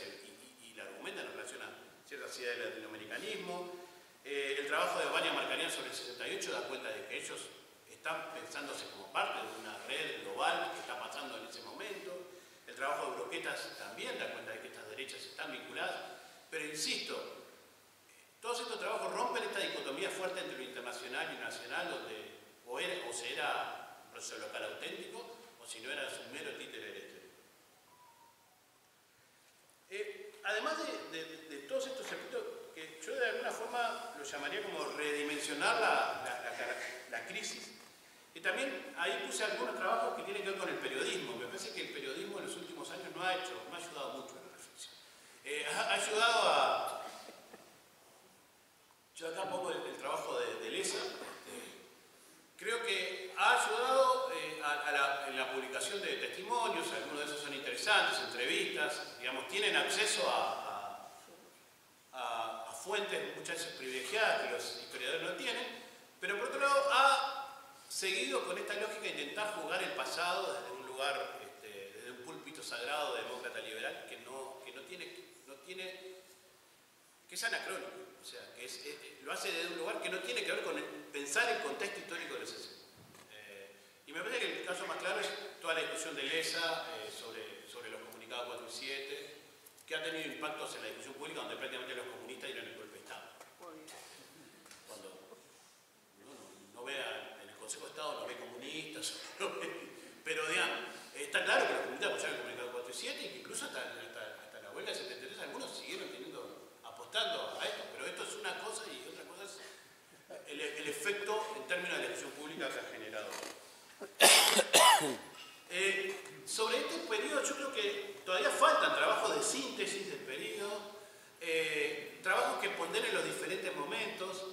y la argumentan en relación a ciertas ideas del latinoamericanismo. El trabajo de Vania Marcarian sobre el 68 da cuenta de que ellos están pensándose como parte de una red global que está pasando en ese momento. El trabajo de Broquetas también da cuenta de que estas derechas están vinculadas, pero insisto, todos estos trabajos rompen esta dicotomía fuerte entre lo internacional y lo nacional, donde o se era un proceso local auténtico, o si no era un mero títere del exterior. Además de todos estos aspectos, que yo de alguna forma lo llamaría como redimensionar la crisis, y también ahí puse algunos trabajos que tienen que ver con el periodismo. Me parece que el periodismo en los últimos años no ha ayudado mucho a la reflexión. Ha ayudado a... Yo acá pongo el trabajo de Lesa. Creo que ha ayudado en la publicación de testimonios, algunos de esos son interesantes, entrevistas, digamos, tienen acceso a fuentes muchas veces privilegiadas que los historiadores no tienen, pero por otro lado ha seguido con esta lógica de intentar jugar el pasado desde un lugar, desde un púlpito sagrado demócrata liberal que es anacrónico, o sea, lo hace desde un lugar que no tiene que ver con pensar el contexto histórico de los 60. Y me parece que el caso más claro es toda la discusión de Lesa sobre los comunicados 4 y 7, que ha tenido impactos en la discusión pública donde prácticamente los comunistas dieron el golpe de Estado. Cuando no vea en el Consejo de Estado, no ve comunistas, pero digamos, está claro que los comunistas apoyaron el comunicado 4 y 7 y que incluso hasta la huelga de 73 algunos siguieron apostando a esto, pero esto es una cosa y otra cosa es el efecto en términos de la discusión pública que ha generado. Sobre este periodo yo creo que todavía faltan trabajos de síntesis del periodo, trabajos que ponderen los diferentes momentos.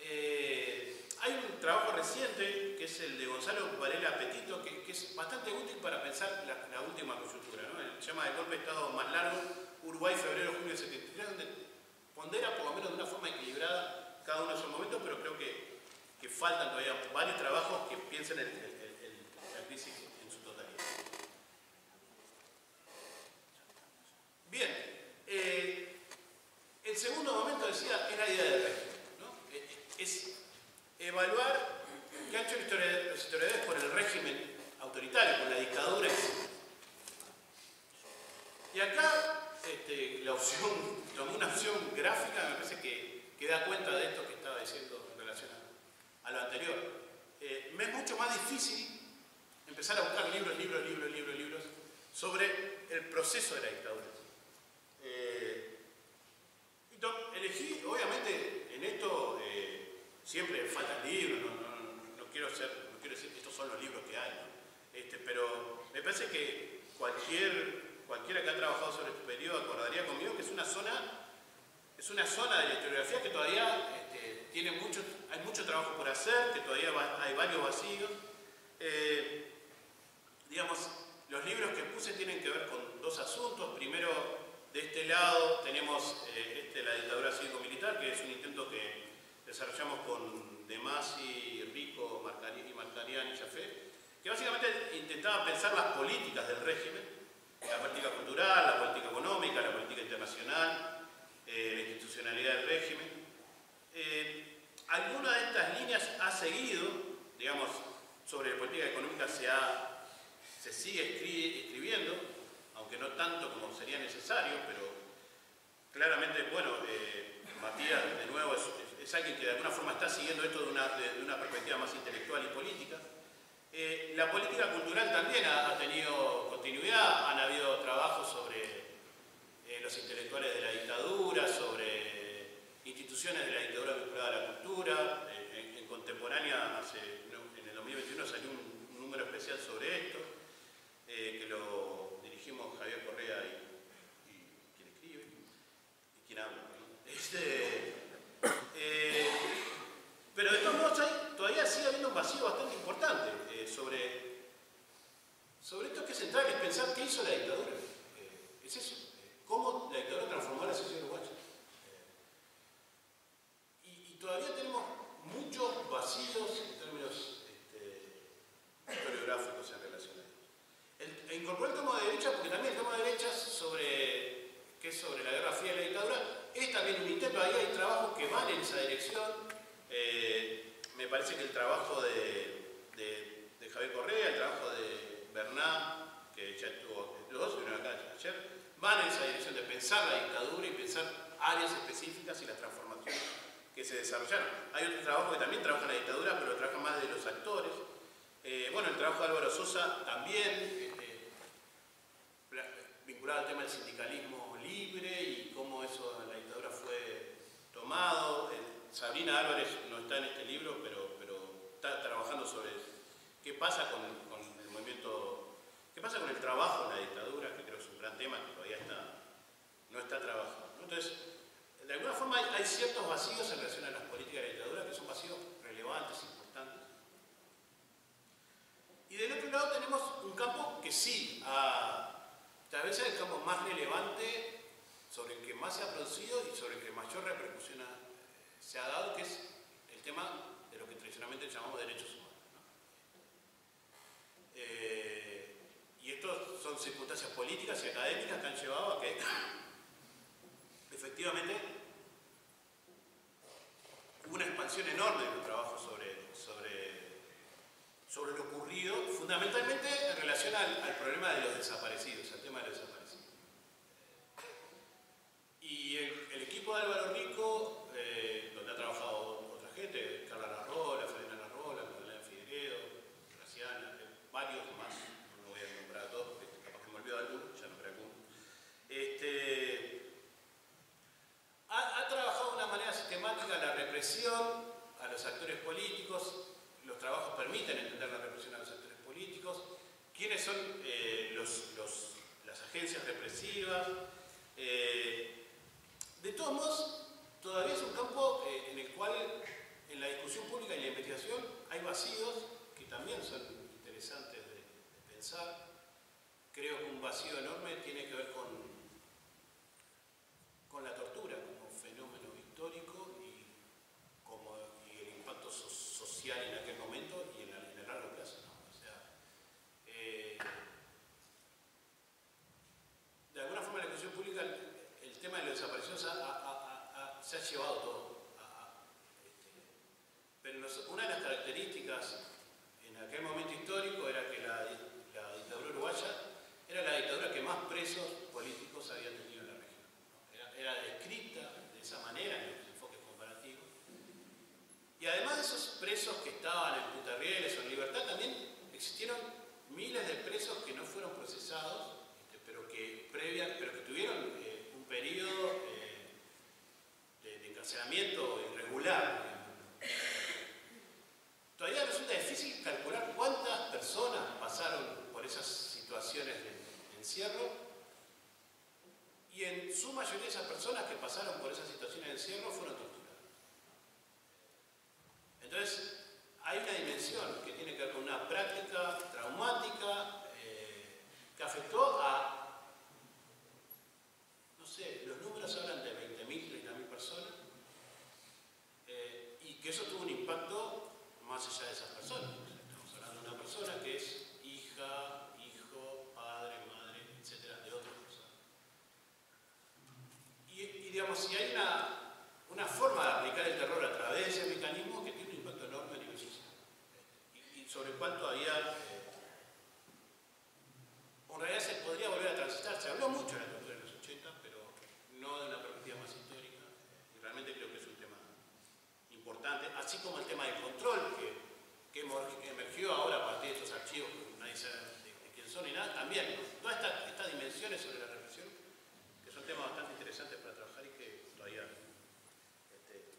Hay un trabajo reciente que es el de Gonzalo Varela Petito que es bastante útil para pensar la última coyuntura, ¿no? Se llama El golpe de Estado más largo, Uruguay, febrero-junio del 73, donde pondera por lo menos de una forma equilibrada cada uno de esos momentos, pero creo que faltan todavía varios trabajos que piensen la crisis en su totalidad. Bien, decía, es la idea del régimen, ¿no? Es evaluar qué han hecho los historiadores con el régimen autoritario, con la dictadura en sí. Y acá la opción, tomé una opción gráfica, me parece que da cuenta de esto que estaba diciendo en relación a lo anterior. Me es mucho más difícil empezar a buscar libros sobre el proceso de la dictadura. Elegí, obviamente, en esto siempre faltan libros, no quiero decir que estos son los libros que hay, ¿no? Pero me parece que cualquiera que ha trabajado sobre este periodo acordaría conmigo que es una zona de la historiografía que todavía hay mucho trabajo por hacer, que todavía hay varios vacíos. Digamos, los libros que puse tienen que ver con dos asuntos. Primero, de este lado tenemos la dictadura cívico-militar, que es un intento que desarrollamos con De Masi, Rico, Marcarián y Jaffe, que básicamente intentaba pensar las políticas del régimen, la política cultural, la política económica, la política internacional, la institucionalidad del régimen. Alguna de estas líneas ha seguido, digamos, sobre política económica se sigue escribiendo, aunque no tanto como sería necesario, pero claramente, bueno, Matías, de nuevo, es alguien que de alguna forma está siguiendo esto de una perspectiva más intelectual y política. La política cultural también ha tenido continuidad, han habido trabajos sobre los intelectuales de la dictadura, sobre instituciones de la dictadura vinculadas a la cultura. En contemporánea, en el 2021 salió un número especial sobre esto, que lo dirigimos Javier Correa y quien escribe, y quien habla, ¿no? Pero de todos modos todavía sigue habiendo un vacío bastante importante sobre esto que es central, es pensar qué hizo la dictadura. Es eso, cómo la dictadura transformó la sociedad uruguaya. Y todavía tenemos muchos vacíos en términos historiográficos en relación a esto. Incorporé el tomo de derecha porque también el tomo de derecha que es sobre la Guerra Fría y la dictadura, es también un intento. Ahí hay trabajos que van en esa dirección. Me parece que el trabajo de Javier Correa, el trabajo de Bernat, que ya estuvo, los dos estuvieron acá ayer, van en esa dirección de pensar la dictadura y pensar áreas específicas y las transformaciones que se desarrollaron. Hay otro trabajo que también trabaja en la dictadura, pero trabaja más de los actores. Bueno, el trabajo de Álvaro Sosa también, vinculado al tema del sindicalismo libre y cómo eso en la dictadura fue tomado. Sabrina Álvarez no está en este libro, pero está trabajando sobre qué pasa con el movimiento, qué pasa con el trabajo en la dictadura, que creo que es un gran tema que todavía no está trabajado. Entonces, de alguna forma hay ciertos vacíos en relación a las políticas de la dictadura que son vacíos relevantes, importantes. Y del otro lado tenemos un campo que sí, tal vez es el campo más relevante, sobre el que más se ha producido y sobre el que mayor repercusión se ha dado, que es el tema de lo que tradicionalmente llamamos derechos humanos, ¿no? Y estos son circunstancias políticas y académicas que han llevado a que efectivamente hubo una expansión enorme del trabajo sobre lo ocurrido, fundamentalmente en relación al problema de los desaparecidos, al tema de los desaparecidos. Y el equipo de Álvaro Rico, donde ha trabajado otra gente, Carla Larrola, Fabiana Larrola, Magdalena Figueredo, Graciana, varios más, no voy a nombrar a todos, porque capaz que me olvido de alguno, ya nombré alguno. Ha trabajado de una manera sistemática la represión a los actores políticos. Los trabajos permiten entender la represión a los actores políticos, quiénes son las agencias represivas. De todos modos, todavía es un campo en el cual en la discusión pública y la investigación hay vacíos que también son interesantes de pensar. Creo que un vacío enorme tiene que ver con la tortura como fenómeno histórico y el impacto social en aquel momento y en el largo plazo, ¿no? O sea, de alguna forma en la discusión pública el tema de los desaparecidos se ha llevado mayoría de esas personas que pasaron por esa situación de encierro fueron torturadas. Entonces, hay una dimensión que tiene que ver con una práctica traumática que afectó a, no sé, los números hablan de 20.000, 30.000 personas, y que eso tuvo un impacto más allá de esas personas. Estamos hablando de una persona que es hija, hijo, padre, madre, etcétera, de otras personas. Y digamos, si hay una forma de aplicar el terror a través de ese mecanismo que tiene un impacto enorme a nivel social, y sobre el cual todavía, en realidad se podría volver a transitar. Se habló mucho de la tortura en los 80, pero no de una perspectiva más histórica, y realmente creo que es un tema importante, así como el tema del control que emergió ahora a partir de estos archivos, que nadie sabe de quién son ni nada, también, ¿no? Todas estas dimensiones sobre la represión, que son temas bastante interesantes para trabajar y que todavía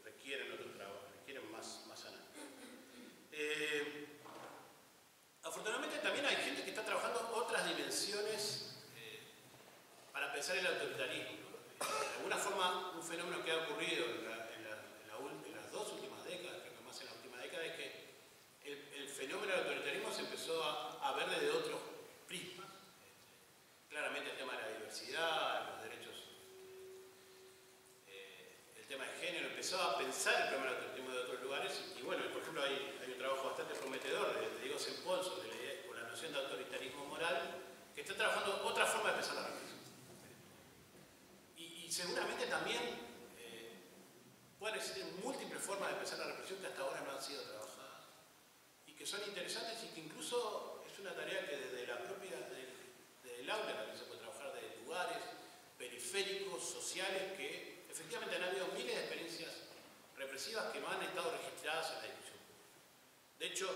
requieren otro trabajo, requieren más análisis. Afortunadamente también hay gente que está trabajando otras dimensiones para pensar el autoritarismo, ¿no? De alguna forma, un fenómeno que ha ocurrido en las dos últimas décadas, creo que más en la última década, es que el fenómeno del autoritarismo se empezó a ver desde otros prismas. Claramente el tema de la diversidad, los derechos, el tema de género, empezó a pensar el fenómeno del autoritarismo de otros lugares, y bueno, por ejemplo hay un trabajo bastante prometedor de Diego Sempol sobre la noción de autoritarismo moral, que está trabajando otra forma de pensar la represión. Y seguramente también pueden existir múltiples formas de pensar la represión que hasta ahora no han sido trabajadas y que son interesantes, y que incluso es una tarea que desde la propia del aula también se puede trabajar, de lugares periféricos, sociales, que efectivamente han habido miles de experiencias represivas que no han estado registradas en la discusión pública. De hecho,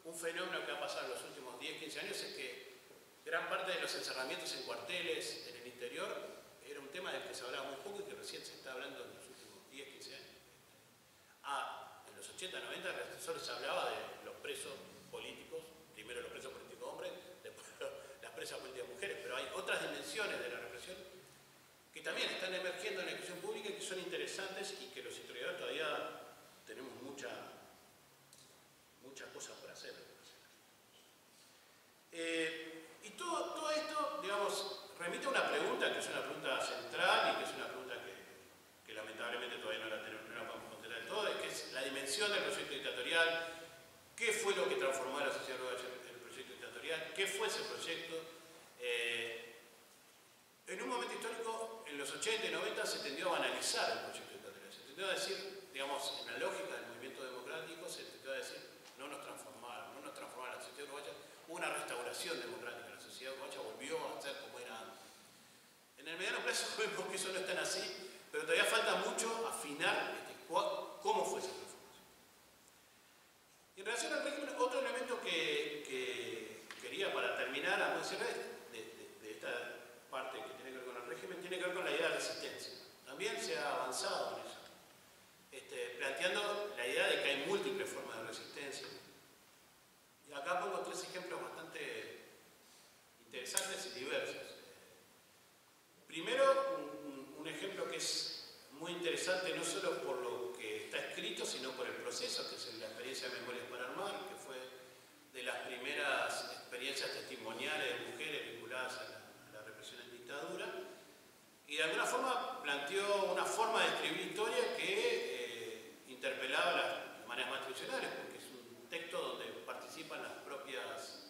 un fenómeno que ha pasado en los últimos 10, 15 años es que gran parte de los encerramientos en cuarteles en el interior era un tema del que se hablaba muy poco y que recién se está hablando en los últimos 10, 15 años. En los 80, 90 solo se hablaba de los presos políticos, primero los presos políticos hombres, después las presas políticas mujeres, pero hay otras dimensiones de la represión que también están emergiendo en la discusión pública y que son interesantes, y que los historiadores todavía tenemos muchas cosas por hacer. Y todo esto, digamos, remite a una pregunta que es una pregunta central y que es una pregunta que lamentablemente todavía no la podemos contestar del todo, que es la dimensión del proyecto dictatorial. ¿Qué fue lo que transformó a la sociedad uruguaya en el proyecto dictatorial? ¿Qué fue ese proyecto? En un momento histórico, en los 80 y 90, se tendió a banalizar el proyecto dictatorial. Se tendió a decir, digamos, en la lógica del movimiento democrático, se tendió a decir, no nos transformaron la sociedad uruguaya. Hubo una restauración democrática, la sociedad uruguaya volvió a ser como era antes. En el mediano plazo vemos que eso no es tan así, pero todavía falta mucho afinar cómo fue esa transformación. Y en relación al régimen, otro elemento que quería para terminar a mencionar de esta parte que tiene que ver con el régimen, tiene que ver con la idea de resistencia. También se ha avanzado en eso, planteando la idea de que hay múltiples formas de resistencia. Y acá pongo tres ejemplos bastante interesantes y diversos. Primero, un ejemplo que es muy interesante no solo por lo que está escrito, sino por el proceso, que es la experiencia de Memorias para Armar, que fue de las primeras experiencias testimoniales de mujeres vinculadas a la represión en dictadura, y de alguna forma planteó una forma de escribir historia que interpelaba las maneras más tradicionales, porque es un texto donde participan las propias,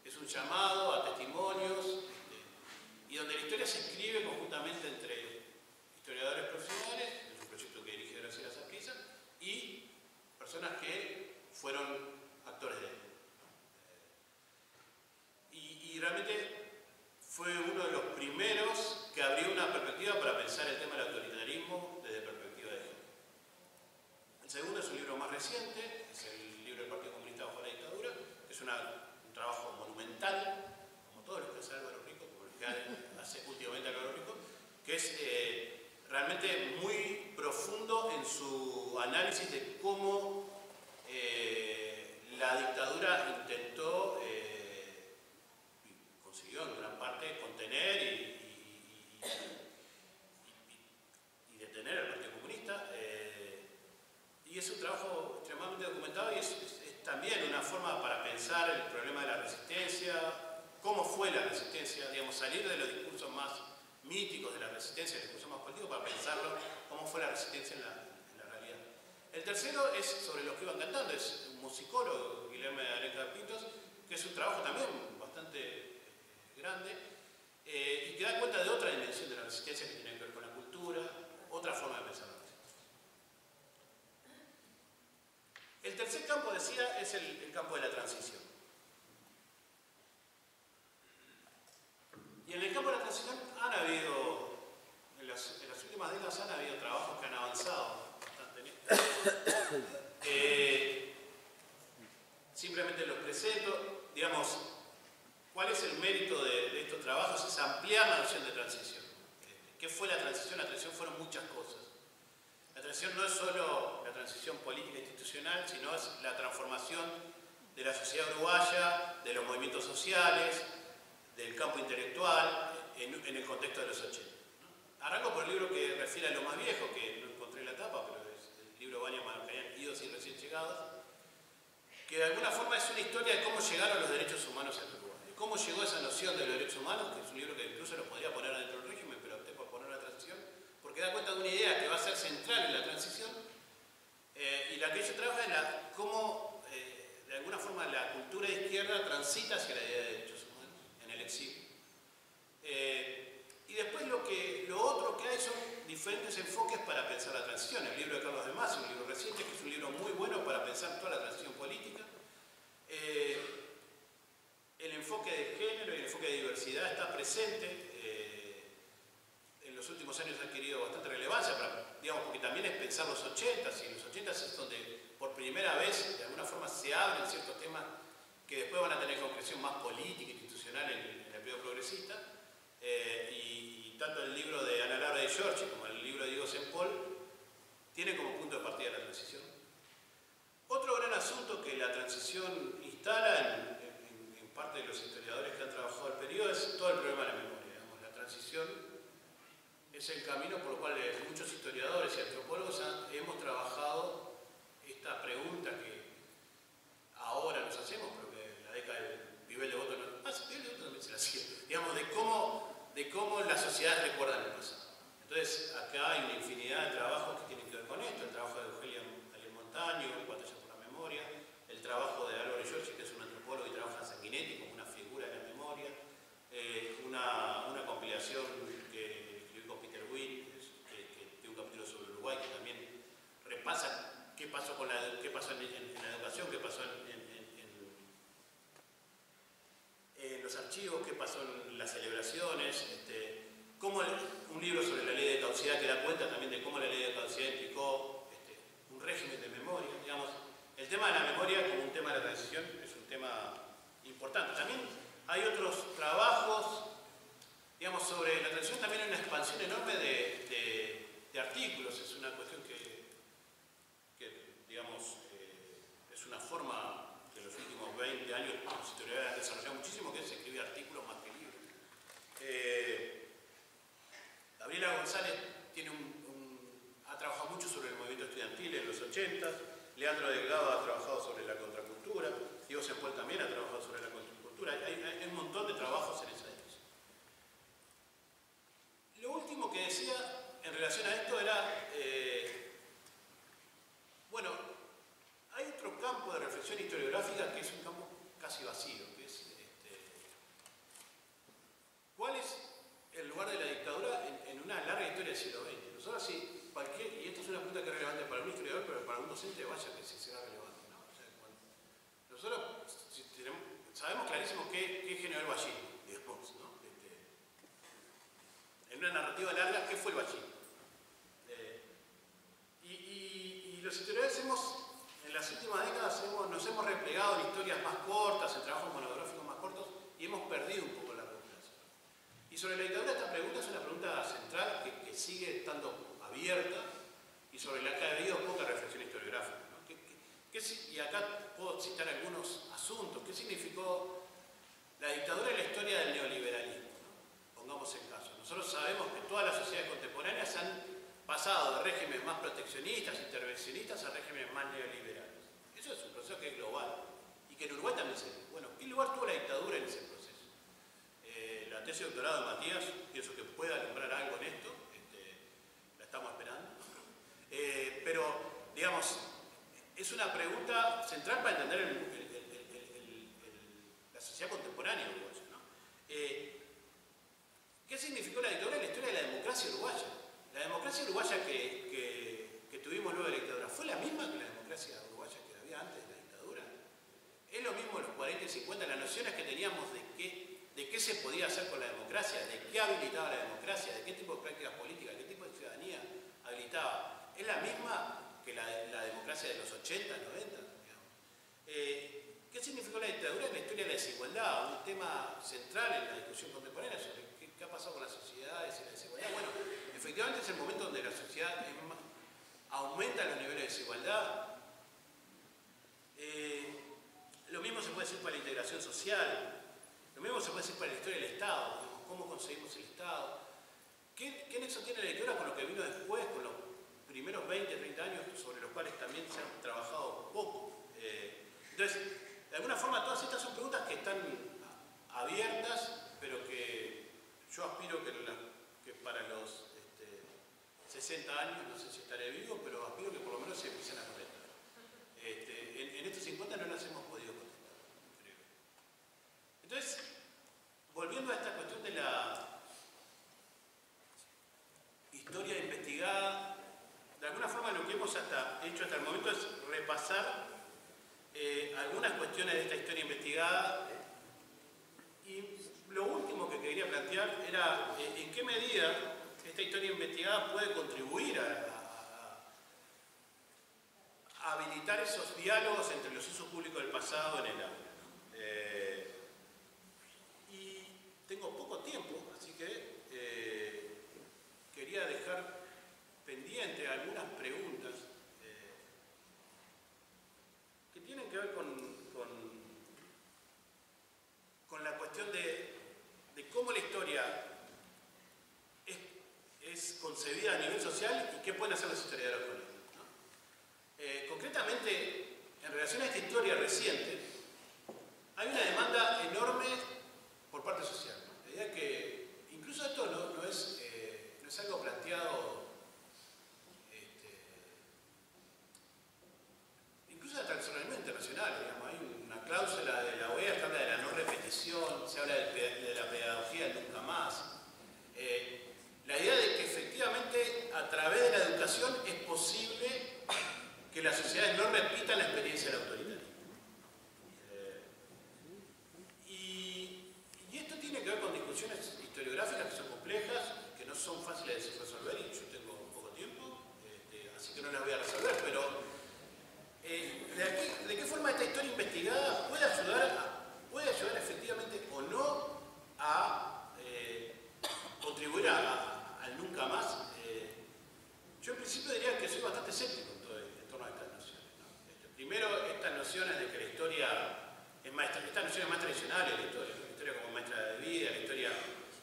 es un llamado a testimonios, y donde la historia se escribe conjuntamente entre historiadores profesionales, es un proyecto que dirige Graciela Zarquiza, y personas que fueron actores de él. Y realmente fue uno de los primeros que abrió una perspectiva para pensar el tema del autoritarismo desde perspectiva de género. El segundo es un libro más reciente, es el libro del Partido Comunista bajo la dictadura, que es un trabajo monumental, como todos los que hace Álvaro Rico, como el que hace últimamente Álvaro Rico, que es realmente muy profundo en su análisis de cómo la dictadura intentó, consiguió en gran parte contener y resistencia, cómo fue la resistencia, digamos, salir de los discursos más míticos de la resistencia, el discurso más político, para pensarlo, cómo fue la resistencia en la realidad. El tercero es sobre lo que iban cantando, es un musicólogo, Guilherme Alencar Pintos, que es un trabajo también bastante grande, y que da cuenta de otra dimensión de la resistencia que tiene que ver con la cultura, otra forma de pensar la resistencia. El tercer campo, decía, es el campo de la transición. Y en el campo de la transición han habido, en las últimas décadas han habido trabajos que han avanzado bastante en esto. Simplemente los presento, digamos, ¿cuál es el mérito de estos trabajos? Es ampliar la noción de transición. ¿Qué fue la transición? La transición fueron muchas cosas. La transición no es solo la transición política e institucional, sino es la transformación de la sociedad uruguaya, de los movimientos sociales, del campo intelectual, en el contexto de los 80. Arranco por el libro que refiere a lo más viejo, que no encontré la tapa, pero es el libro Baños Marcayan, Idos y Recién Llegados, que de alguna forma es una historia de cómo llegaron los derechos humanos en Uruguay, de cómo llegó esa noción de los derechos humanos, que es un libro que incluso lo podría poner dentro del régimen, pero opté por poner la transición, porque da cuenta de una idea que va a ser central en la transición, y la que ellos trabajan es cómo, de alguna forma, la cultura de izquierda transita hacia la idea de derechos humanos en el exilio. Y después lo otro que hay son diferentes enfoques para pensar la transición. El libro de Carlos de Masi, un libro reciente, que es un libro muy bueno para pensar toda la transición política. El enfoque de género y el enfoque de diversidad está presente. En los últimos años ha adquirido bastante relevancia, digamos, porque también es pensar los 80s, y en los 80s es donde por primera vez, de alguna forma, se abren ciertos temas que después van a tener concreción más política e institucional en el periodo progresista. Y tanto el libro de Ana Laura de Giorgi como el libro de Diego Sempol tienen como punto de partida la transición. Otro gran asunto que la transición instala en parte de los historiadores que han trabajado el periodo es todo el problema de la memoria. Digamos. La transición es el camino por el cual muchos historiadores y antropólogos hemos trabajado esta pregunta que ahora nos hacemos, pero que en la década de Vivel de Voto también se la hacía, digamos, de cómo las sociedades recuerdan el pasado. Entonces, acá hay una infinidad de trabajos que tienen que ver con esto, el trabajo de Eugenia Ariel Montaño, Batalla por la Memoria, el trabajo de Álvaro Giorgi, que es un antropólogo y trabaja en Sanguinetti como una figura de la memoria, una compilación que escribió con Peter Witt, que tiene un capítulo sobre Uruguay, que también repasa qué pasó en la educación, qué pasó en los archivos, qué pasó en las celebraciones, cómo un libro sobre la ley de caducidad que da cuenta también de cómo la ley de caducidad implicó un régimen de memoria. Digamos, el tema de la memoria como un tema de la transición es un tema importante. También hay otros trabajos, digamos, sobre la transición. También hay una expansión enorme de artículos. Es una cuestión que digamos, es una forma que en los últimos 20 años los historiadores han desarrollado muchísimo, que es escribir artículos más que libros. Gabriela González ha trabajado mucho sobre el movimiento estudiantil en los 80, Leandro Delgado ha trabajado sobre la contracultura, Diego Sempol también ha trabajado sobre la contracultura, hay un montón de trabajos en esa dirección. Lo último que decía en relación a esto era, bueno, hay otro campo de reflexión historiográfica que es un campo casi vacío, que es ¿cuál es el lugar de la dictadura en una larga historia del siglo XX? Nosotros sí, y esto es una pregunta que es relevante para un historiador, pero para un docente vaya que sí será relevante, ¿no? O sea, nosotros sabemos clarísimo qué generó el vallismo, digamos, ¿no? En una narrativa larga, ¿qué fue el vallismo? Y los historiadores en las últimas décadas nos hemos replegado en historias más cortas, en trabajos monográficos más cortos, y hemos perdido un poco la recuperación. Y sobre la dictadura, esta pregunta es una pregunta central que sigue estando abierta y sobre la que ha habido poca reflexión historiográfica, ¿no? Y acá puedo citar algunos asuntos. ¿Qué significó la dictadura en la historia del neoliberalismo, ¿no? Pongamos el caso. Nosotros sabemos que todas las sociedades contemporáneas han pasado de regímenes más proteccionistas, intervencionistas, a regímenes más neoliberales. Eso es un proceso que es global y que en Uruguay también se ve. Bueno, ¿qué lugar tuvo la tesis de doctorado de Matías, pienso que pueda alumbrar algo en esto, la estamos esperando. Pero, digamos, es una pregunta central para entender la sociedad contemporánea uruguaya, ¿no? ¿Qué significó la dictadura en la historia de la democracia uruguaya? La democracia uruguaya que tuvimos luego de la dictadura, ¿fue la misma que la democracia uruguaya que había antes de la dictadura? Es lo mismo en los 40 y 50, las nociones que teníamos de qué se podía hacer con la democracia, de qué habilitaba la democracia, de qué tipo de prácticas políticas, qué tipo de ciudadanía habilitaba. Es la misma que la democracia de los 80, 90, digamos. ¿Qué significó la dictadura en la historia de la desigualdad? Un tema central en la discusión contemporánea sobre qué ha pasado con las sociedades y la desigualdad. Bueno, efectivamente es el momento donde la sociedad aumenta los niveles de desigualdad. Lo mismo se puede decir para la integración social, lo mismo se puede decir para la historia del Estado, cómo conseguimos el Estado. ¿Qué nexo tiene la dictadura con lo que vino después, con los primeros 20, 30 años sobre los cuales también se han trabajado poco? Entonces, de alguna forma todas estas son preguntas que están abiertas, pero que yo aspiro que para los 60 años, no sé si estaré vivo, pero aspiro que por lo menos se empiecen a contestar. En estos 50 no las hemos podido contestar, creo. Entonces, volviendo a esta cuestión de la historia investigada, de alguna forma lo que hemos hecho hasta el momento es repasar algunas cuestiones de esta historia investigada, y lo último que quería plantear era en qué medida esta historia investigada puede contribuir a habilitar esos diálogos entre los usos públicos del pasado en el aula. Y tengo poco tiempo, así que quería dejar pendiente algunas preguntas que tienen que ver con la cuestión de cómo la historia es concebida a nivel social y qué pueden hacer los historiadores con ella, ¿no? Concretamente, en relación a esta historia reciente, hay una demanda enorme por parte social, ¿no? La idea que incluso esto no es algo planteado incluso hasta el organismo internacional, digamos. Hay una cláusula de la OEA que habla de la no repetición, se habla de la pedagogía del nunca más. La idea de que efectivamente a través de la educación es posible que las sociedades no repitan la experiencia del autoritarismo. Y esto tiene que ver con discusiones historiográficas que son complejas, que no son fáciles de resolver, y yo tengo poco tiempo, así que no las voy a resolver, pero ¿de qué forma esta historia investigada puede ayudar efectivamente o no a contribuir al nunca más? Yo en principio diría que soy bastante escéptico en torno a estas nociones, ¿no? Primero, estas nociones de que la historia es maestra, estas nociones más tradicionales de la historia como maestra de vida, la historia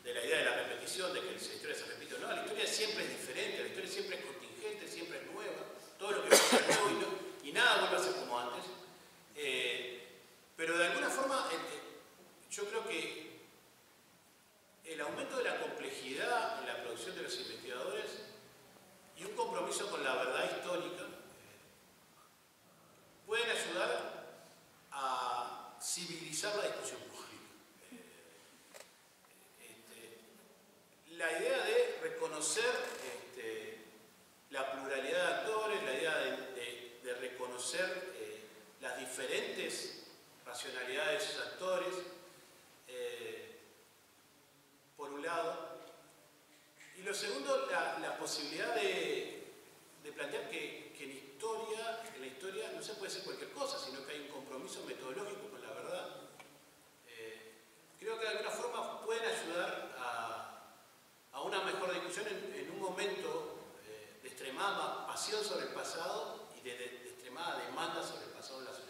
de la idea de la repetición, de que la historia se repite o no, la historia siempre es diferente, la historia siempre es contingente, siempre es nueva, todo lo que pasa es nuevo y nada vuelve a ser como antes. Pero de alguna forma, yo creo que el aumento de la complejidad en la producción de los investigadores y un compromiso con la verdad histórica pueden ayudar a civilizar la discusión pública. La idea de reconocer la pluralidad de actores, la idea de reconocer las diferentes racionalidades de esos actores, por un lado, y lo segundo, la posibilidad de plantear que en la historia no se puede decir cualquier cosa, sino que hay un compromiso metodológico con la verdad. Creo que de alguna forma pueden ayudar a una mejor discusión en un momento de extremada pasión sobre el pasado y de extremada demanda sobre el pasado de la sociedad.